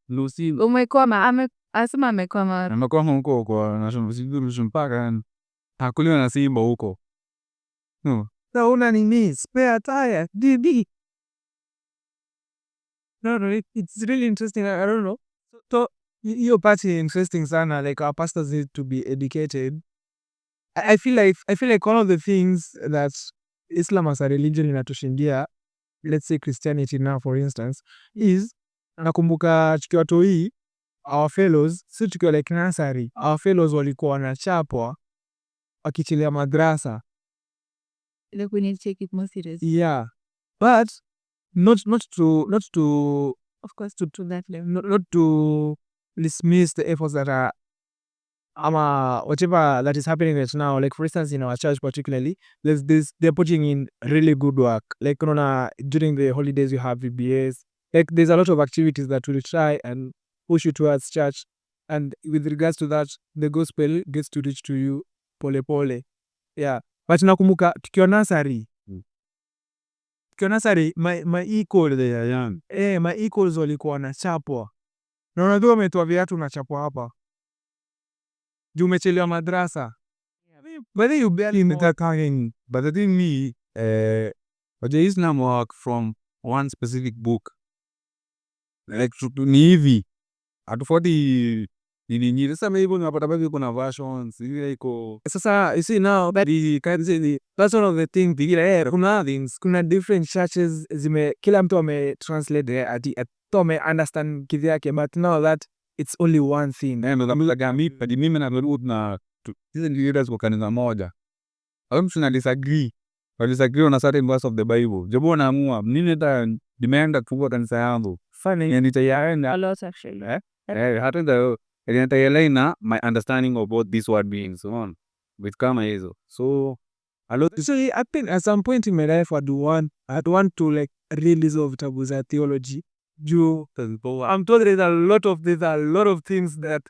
Lucy umekwama asema amekwama amekwama huko kwa national mpaka hakuliwa na simba huko. na una nini spare tire DD. No, it's really interesting. I don't know. So hiyo part ni interesting sana. Like, our pastors need to be educated. I feel like one of the things that Islam as a religion inatushindia, let's say Christianity now for instance, is nakumbuka tukiwa toi our fellows, si tukiwa like nursery, our fellows walikuwa wanachapwa wakichilea madrasa. like we need to take it more serious. Yeah, but not to Of course, to that level. not to dismiss the efforts that are whatever that is happening right now. Like, for instance, in our church particularly, they're putting in really good work. Like, during the holidays you have VBS. Like, there's a lot of activities that will try and push you towards church, and with regards to that, the gospel gets to reach to you pole pole. Yeah, but nakumbuka tukiwa nursery my equals my equals walikuwa wanachapwa, na unajua umetoa viatu unachapwa hapa juu umechelewa madrasa. But you barely But the thing me, Islam work from one specific book. Like ni hivi hatufuati nini. Sasa maybe unapata bado kuna versions ile iko. Sasa you see now that that's one of the things vile kuna things, kuna different churches kila mtu translate ati understand kivyake, but now that it's only one thing. Mimi na root na hizi leaders kwa kanisa moja. Tuna disagree on a certain verse of the Bible. Jabo naamua nini nimeenda kwa kanisa yangu. Funny. And A lot actually. Hata ndio nitaelewa my understanding of what this word means on with kama hizo. So a lot. So I think at some point in my life I'd want to like read these of vitabu za theology. I'm told there's a lot of things that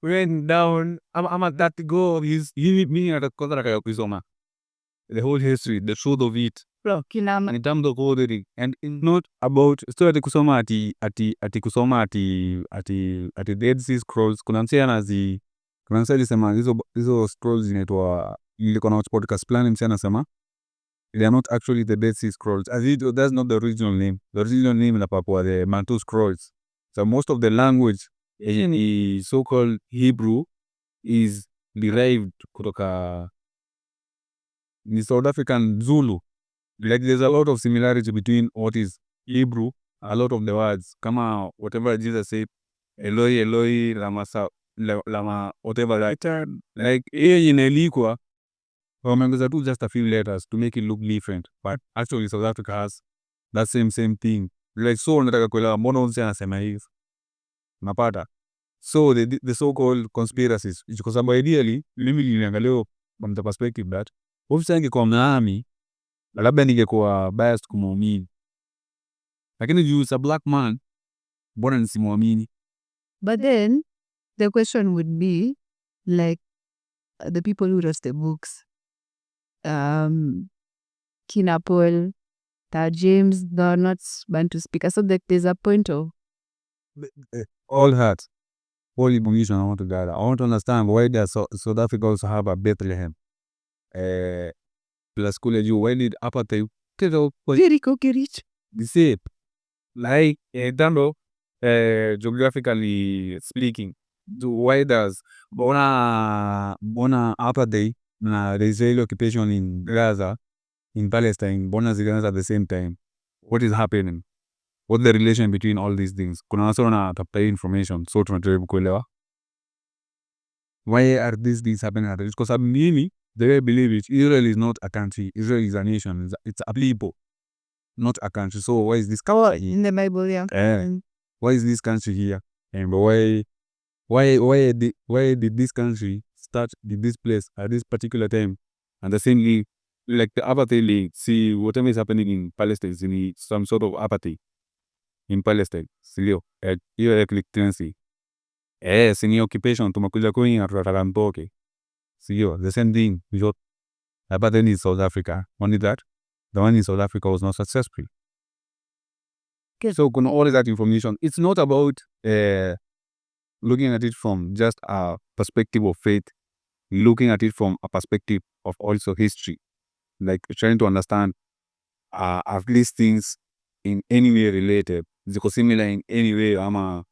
went down. I'm at that go is me at the kusoma the whole history, the truth of it. In terms of ordering, and it's not about ati kusoma ati Dead Sea Scrolls. Kuna msana alisema hizo scrolls zinaitwa, nilikuwa na podcast plan, msana anasema they are not actually the Dead Sea Scrolls, as it that's not the original name. The original name na papua the Bantu Scrolls. So most of the language in so-called Hebrew is derived kutoka ni South African Zulu. Like there's a lot of similarity between what is Hebrew, a lot of the words, kama whatever Jesus said, Eloi Eloi lama whatever that. Like hiyo inaelikwa wameongeza tu just a few letters to make it look different, but actually South Africa has that same thing. Like so nataka kuelewa mbona unzi anasema hivi. Napata. So the so-called conspiracies, kwa sababu ideally mimi niliangalia from the perspective that ofisa angekuwa mnaami labda ningekuwa biased kumuamini, lakini juu is a black man mbona nisimuamini. But then the question would be like the people who wrote the books, Kina Paul, James, they're not Bantu speakers, so that there's a point of all hearts, all information I want to gather. I want to understand why does South Africa also have a Bethlehem plus kule juu, why did apartheid very rich the same, like dando geographically speaking, why does bona apartheid na the Israeli occupation in Gaza, in Palestine, bona zilianza at the same time? What is happening? What's the relation between all these things? Kuna watu na tafuta information, so tunajaribu kuelewa why are these things happening. Because mimi the way I believe it, Israel is not a country. Israel is a nation. It's a people, not a country. So why is this country in the Bible? Yeah. Why is this country here? And why did this country start in this place at this particular time? And the same thing, like the apartheid league, see whatever is happening in Palestine, see some sort of apartheid in Palestine. Sio hiyo eclecticity. Sini occupation tumekuja kwenye tunataka mtoke. Sio the same thing with apartheid in South Africa. Only that the one in South Africa was not successful. So kuna all that information. It's not about looking at it from just a perspective of faith, looking at it from a perspective of also history, like trying to understand are these things in any way related, ziko similar in any way ama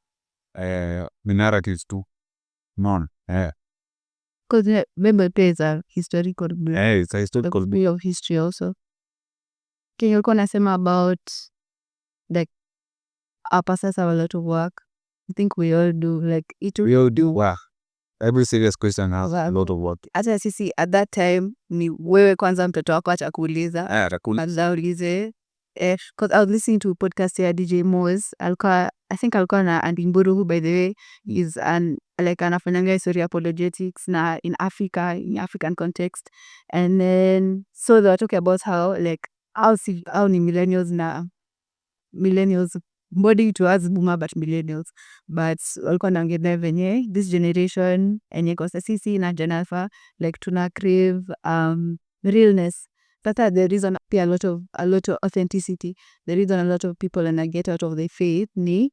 the narratives too. None. Because the Bible plays a historical It's a historical view of history also. Can you nasema about like our pastors have a lot of work? I think we all do. Like we all do work. Every serious question has a lot of work. Hata sisi at that time ni wewe kwanza mtoto wako acha kuuliza. Kwanza ulize. Because I was listening to a podcast here, DJ Mo's. I think alikuwa na Andy Mburu, who by the way is anafanyanga history apologetics na in Africa, in African context. And then so they were talking about how like how ni millennials body to us boomer but millennials, but walikuwa naongelea venye this generation enye kosa sisi na Gen Alpha like tuna crave realness. That's the reason a lot of authenticity. The reason a lot of people and get out of the faith ni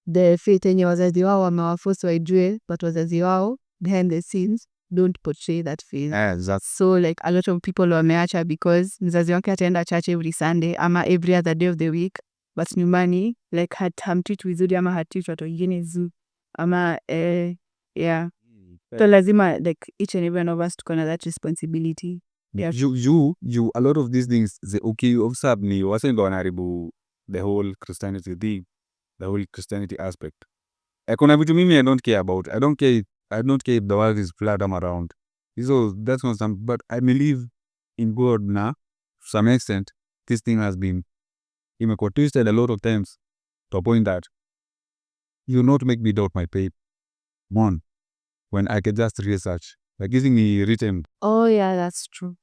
the faith enye wazazi wao wamewaforce waijue, but wazazi wao behind the scenes don't portray that faith. That's So like a lot of people wameacha because mzazi wake ataenda church every Sunday ama every other day of the week, but nyumbani like hamtreat vizuri ama hatreat watu wengine vizuri ama yeah. So lazima like each and every one of us tuko na that responsibility. Yeah. You a lot of these things okay observe ni wase ndo wanaharibu the whole Christianity thing, the whole Christianity aspect. Kuna vitu mimi I don't care about. I don't care if the world is flat am around. So that's not some, but I believe in God na to some extent this thing has been imekuwa twisted a lot of times to a point that you not make me doubt my faith. One, when I can just research, like using the written. Oh yeah, that's true.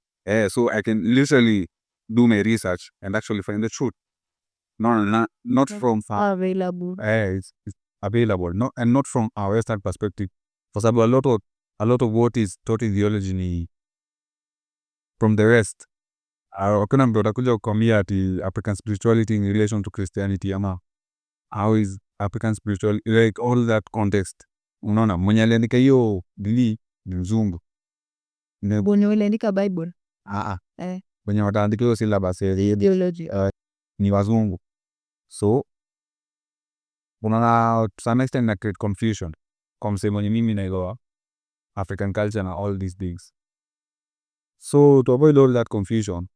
So I can literally do my research and actually find the truth. Not from far. Available. It's available. Not from our Western perspective. For example, a lot of what is taught in theology ni from the West. Wakuna mtu atakuja kukwambia ati African spirituality in relation to Christianity ama how is African spirituality, like all that context. Unaona, mwenye aliandika hiyo dili ni mzungu. Bwenye waliandika Bible. Wenye wataandika hiyo syllabus ya theology ni wazungu. So unaona to some extent na create confusion kwa msee mwenye mimi naelewa African culture and all these things. So to avoid all that confusion,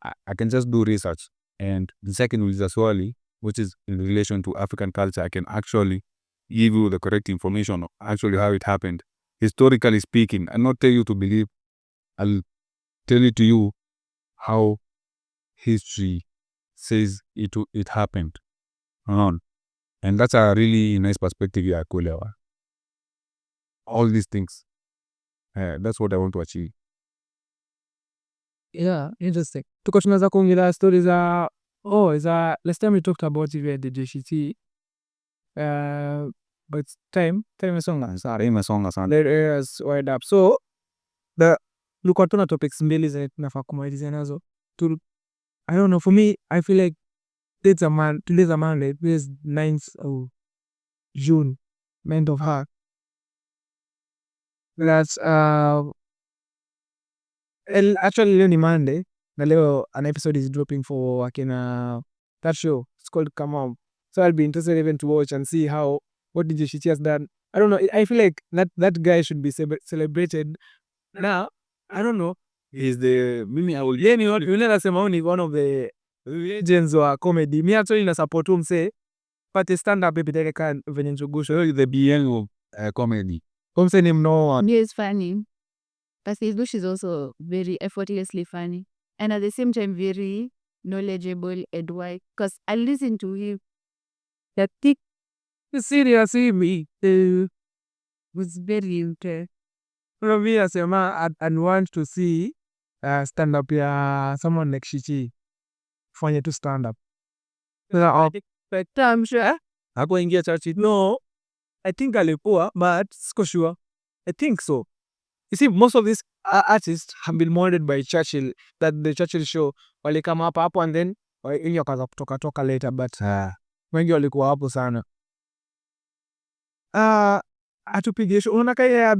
I can just do research. And the second is swali, which is in relation to African culture, I can actually give you the correct information of actually how it happened, historically speaking, and not tell you to believe. I'll tell it to you how history says it happened. And that's a really nice perspective ya kuelewa all these things. That's what I want to achieve. Yeah, interesting. Tuko tunaweza kuongelea stories za last time we talked about the JCT. But time imesonga. Sorry, imesonga sana. Let us wind up. So tulikuwa tuna topics mbili zenye tunafaa kumalizia nazo. I don't know, for me I feel like today's a Monday, today's 9th of June, end of her. That's actually leo ni Monday na leo an episode is dropping for akina that show. It's called Come On. So I'll be interested even to watch and see what DJ Shichi has done. I don't know, I feel like that guy should be celebrated. Now, I don't know. He's the mimi I will yule nasema ni one of the legends wa comedy. Mi actually na support mse pate stand up epiteleka venye njugusho the BN of comedy. Mse ni mnoa. He is funny. But his Bush is also very effortlessly funny. And at the same time very knowledgeable and wise. Because I listen to him. That thick Seriously, me was very interesting. Me asema I'd want to see stand up ya someone like Shichi fanye tu stand up. But I'm sure hakuingia church. No, I think alikuwa, but siko sure. I think so. You see, most of these artists have been molded by Churchill, that the Churchill show walikama hapo and then ili wakaanza kutoka later, but wengi walikuwa hapo sana. Atupige show. Unaona kaya ya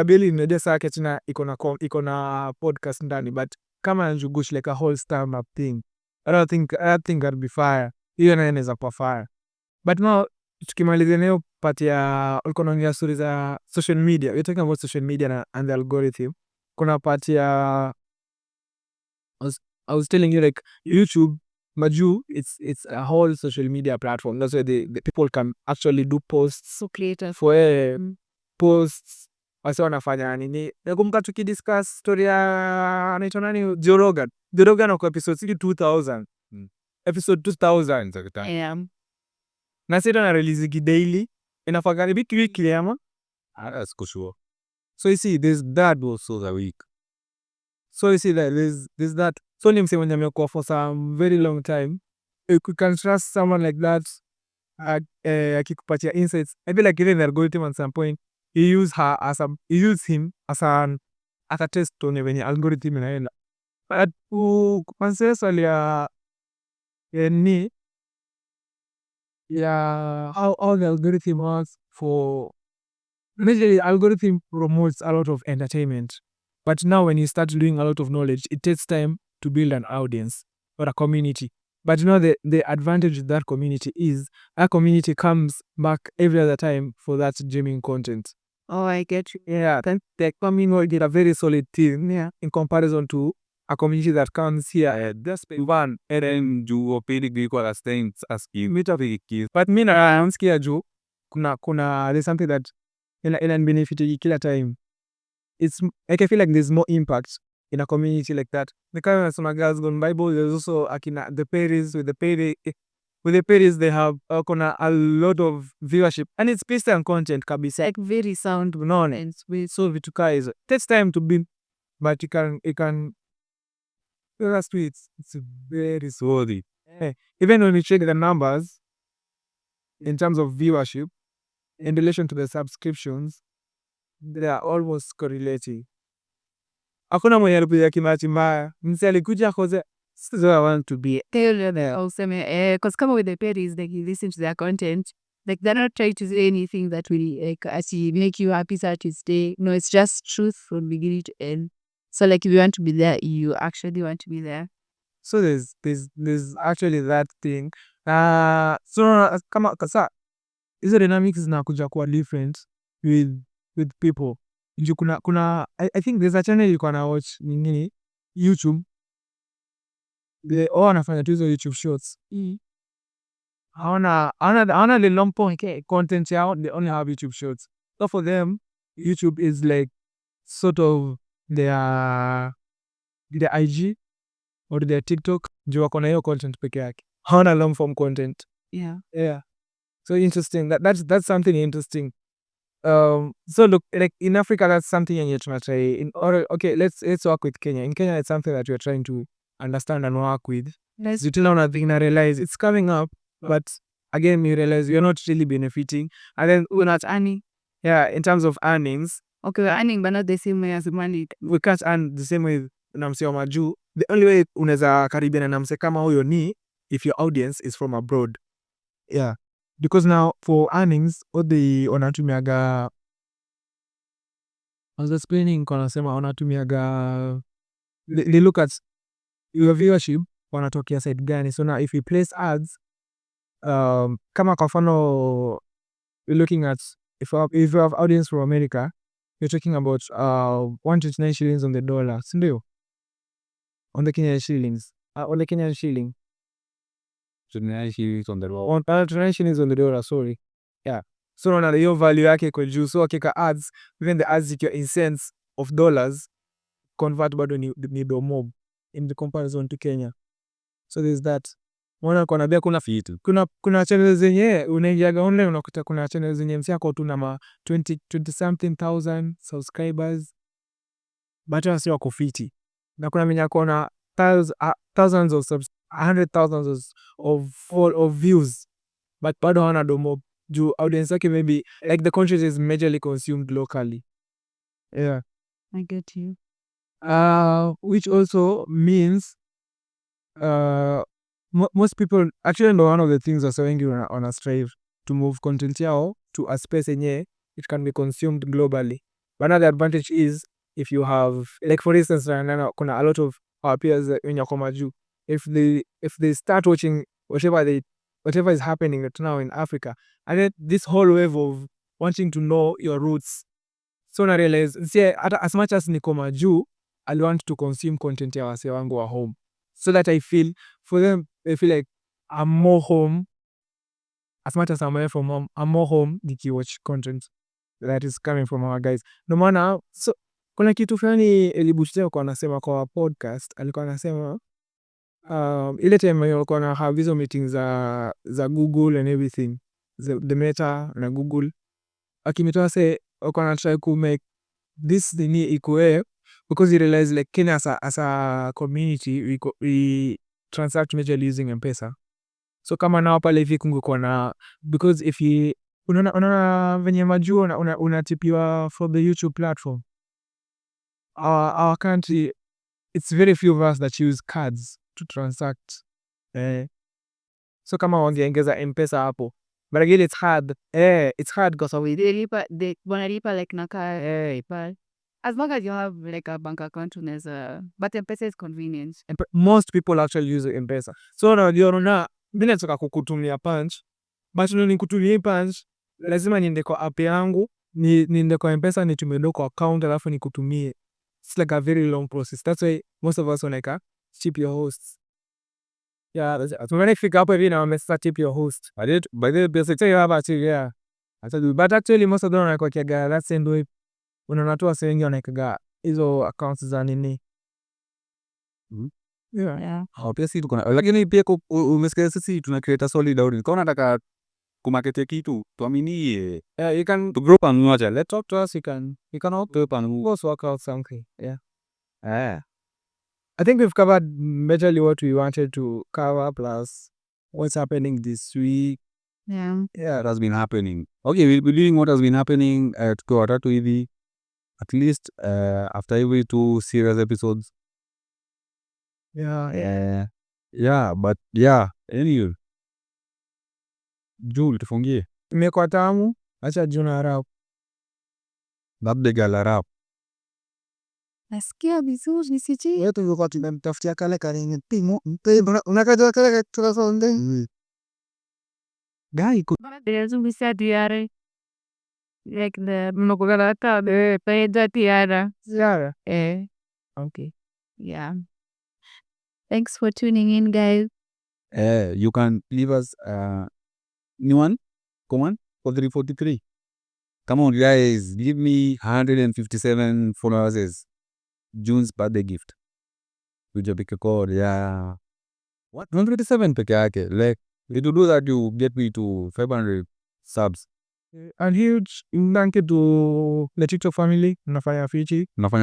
Abeli ndio sake tena iko na podcast ndani, but kama Njugush like a whole stand up thing. I don't think that'd be fire. Hiyo na inaweza kuwa fire. But now tukimalizia leo part ya ulikuwa unaongea stories za social media. We're talking about social media and the algorithm. Kuna part ya I was telling you like YouTube Maju, it's a whole social media platform. That's where the people can actually do posts. So creative. For posts wase wanafanya nini. Nakumbuka tukidiscuss story ya anaitwa nani Joe Rogan kwa episode 2000. Episode 2000 Yeah. na sita na release daily inafanya weekly ama That's for sure. so you see there's that Also the week. so you see that there's that. So ni mse mwenye amekuwa for some very long time. You can trust someone like that akikupatia insights. I feel like even the algorithm at some point he use him as a test tone venye algorithm inaenda. But kuanzia swali ya how the algorithm works for Majorly algorithm promotes a lot of entertainment, but now when you start doing a lot of knowledge, it takes time to build an audience or a community. But the advantage of that community is a community comes back every other time for that gaming content. Oh, I get you. Yeah, then the community did a very solid team, yeah, in comparison to a community that comes here just one and then do opinic equal as things as you meet up with kids. But me I'm scared you there's something that in benefit kila time. It's like I feel like there's more impact in a community like that. Because some girls gone Bible, there's also akina the Paris with the Paris they have kuna a lot of viewership and it's based on content kabisa. Like very sound Unaona, so vitu kaa hizo takes time to build, but it can that's why it's very solid. Even when you check the numbers in terms of viewership in relation to the subscriptions, they are almost correlating. Hakuna mwenye alikuja kimahati mbaya. Msi alikuja cause this is where I want to be. Because come with the parents, like you listen to their content, like they're not trying to say anything that will like actually make you happy so to stay. No, it's just truth from beginning to end. So like if you want to be there, you actually want to be there. So there's actually that thing. So kama kasa hizo dynamics zinakuja kuwa different with people. Nju kuna I think there's a channel ilikuwa na watch nini YouTube. Wanafanya tu hizo YouTube shorts. Hawana the long point content yao, they only have YouTube shorts. So for them, YouTube is like sort of their IG or their TikTok. Juu wako na hiyo content peke yake. Hawana long form content. Yeah. So interesting. That's something interesting. So look, like in Africa, that's something you're trying to try. Okay, let's work with Kenya. In Kenya, it's something that we're trying to understand and work with. You tell on a thing and realize it's coming up, but again, you realize you're not really benefiting. And then We're not earning. yeah, in terms of earnings, Okay, we're earning, but not the same way as money. we can't earn the same way na mse wa majuu. The only way unaweza karibiana na mse kama huyo ni if your audience is from abroad. Yeah. Because now for earnings, what they wanatumiaga, I was explaining konasema wanatumiaga, they look at your viewership wanatokea side gani. So now if you place ads, kama kwa mfano you're looking at if you have audience from America, you're talking about 129 shillings on the dollar, sindio? On the Kenyan shillings. On the Kenyan shilling. 29 shillings on the roll. 129 shillings on the dollar, sorry. Yeah. So unaona hiyo value yake kwa juu. So wakika ads, even the ads zikiwa in cents of dollars, convert bado ni do mob in the comparison to Kenya. So there's that. Mwana kwa nabia kuna channel zenye unaingiaga online unakuta kuna channel zenye msi yako tu na ma 20 something thousand subscribers, but wasi wako fiti. Na kuna mwenye ako na thousands of hundred thousands of views, but bado hawana do mob juu audience yake maybe like the content is majorly consumed locally. Yeah. I get you. Which also means most people actually know one of the things wasa wengi wana strive to move content yao to a space enye it can be consumed globally. But another advantage is if you have, like for instance, kuna a lot of our peers wenye wako majuu, if they start watching whatever is happening right now in Africa, and then this whole wave of wanting to know your roots, so na realize as much as niko majuu, I want to consume content ya wase wangu wa home, so that I feel for them they feel like I'm more home. As much as I'm away from home, I'm more home nikiwatch content that is coming from our guys. No maana, so kuna kitu fulani Elibushite alikuwa anasema kwa podcast, alikuwa anasema ile time walikuwa na have hizo meetings za Google and everything, the Meta na Google, akimetoa say walikuwa na try to make this thing equal, because he realized like Kenya as a community we transact majorly using M-Pesa. So kama nao pale hivi kungekuwa na, because if you unaona venye majuu unatipiwa from the YouTube platform, our country, it's very few of us that use cards to transact. So kama wangeongeza M-Pesa hapo, But again, it's hard. It's hard because of it. They wanalipa like naka but as long as you have like a bank account unaweza, but M-Pesa is convenient. Most people actually use M-Pesa. So unaona mimi nataka kukutumia punch, but nikutumie punch lazima niende kwa app yangu, niende kwa M-Pesa nitumie kwa account alafu nikutumie. It's like a very long process. That's why most of us are like tip your hosts. Yeah, when I figure hapo hivi na wamesa tip your host. By the way, So you have actually, yeah. But actually most of them wanakuwekea that same way. Unaona tu wase wengi wanaekaga hizo accounts za nini. Yeah. Pia si tuko na lakini pia umesikia sisi tuna create solid audience. Kama unataka kumarket kitu tuaminie. Yeah, you can To grow pamoja. Let's talk to us. You can help us work out something. Yeah. I think we've covered majorly what we wanted to cover, plus what's happening this week. Yeah. Yeah, it has been happening. Okay, we'll be doing what has been happening at Tukiwa hivi at least after every 2 serious episodes. Yeah, but yeah, anyway. Jule, tufungie. Imekuwa tamu, acha Juna rap. Labda gala rap. Nasikia vizuri siji. Wewe tulikuwa tumemtafutia kale kale pimo. Unakajua kale tukasonde. Gai There's we said diare. Like the mnokogala ta paeda tiara. Ziara. Okay. Yeah. Thanks for tuning in, guys. You can leave us new one. Come on, for 343. Come on, guys, give me 157 followers as June's birthday gift. Which a code, yeah. What? 157 peke yake. Like, if you do that, you get me to 500 subs. And huge thank you to the TikTok family. Nafanya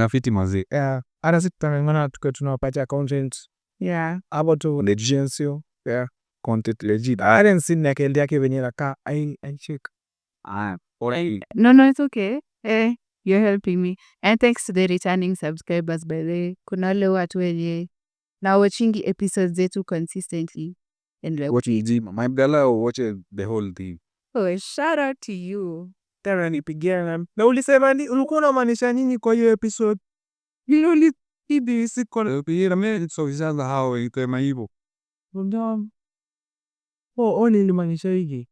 fiti mazi. Yeah. Hata sisi tutangana tukiwa tunawapatia content. Yeah. About to legensio. Yeah. Content legit. I didn't see naked yake venye nakaa. I check. No, it's okay. You're helping me. And thanks to the returning subscribers, by the way. Kuna wale watu wenye na watchingi episodes zetu consistently. And like, Watching my Bella watch the whole thing. oh, shout out to you. Tena nipigia na ulisema ulikuwa unamaanisha nini kwa hiyo episode? Hilo hivi siku na mimi sio hao ikema hivyo. Ndio. Nilimaanisha hiki.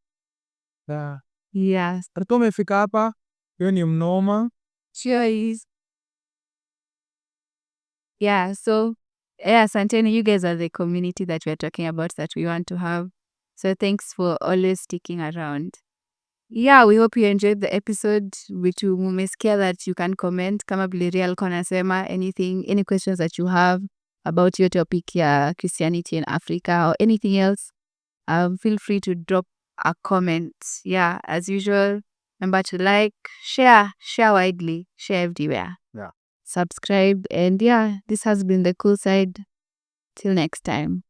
Yes. Hata umefika hapa, hiyo ni mnoma. Cheers. Yeah, so Santeni, you guys are the community that we're talking about that we want to have. So thanks for always sticking around. Yeah, we hope you enjoyed the episode. Vitu mumesikia that you can comment kama vile real konasema, anything, any questions that you have about your topic ya Christianity in Africa or anything else. Feel free to drop a comment. Yeah, as usual, remember to like, share widely, share everywhere. Yeah. Subscribe, and yeah, this has been The Cool Side. Till next time.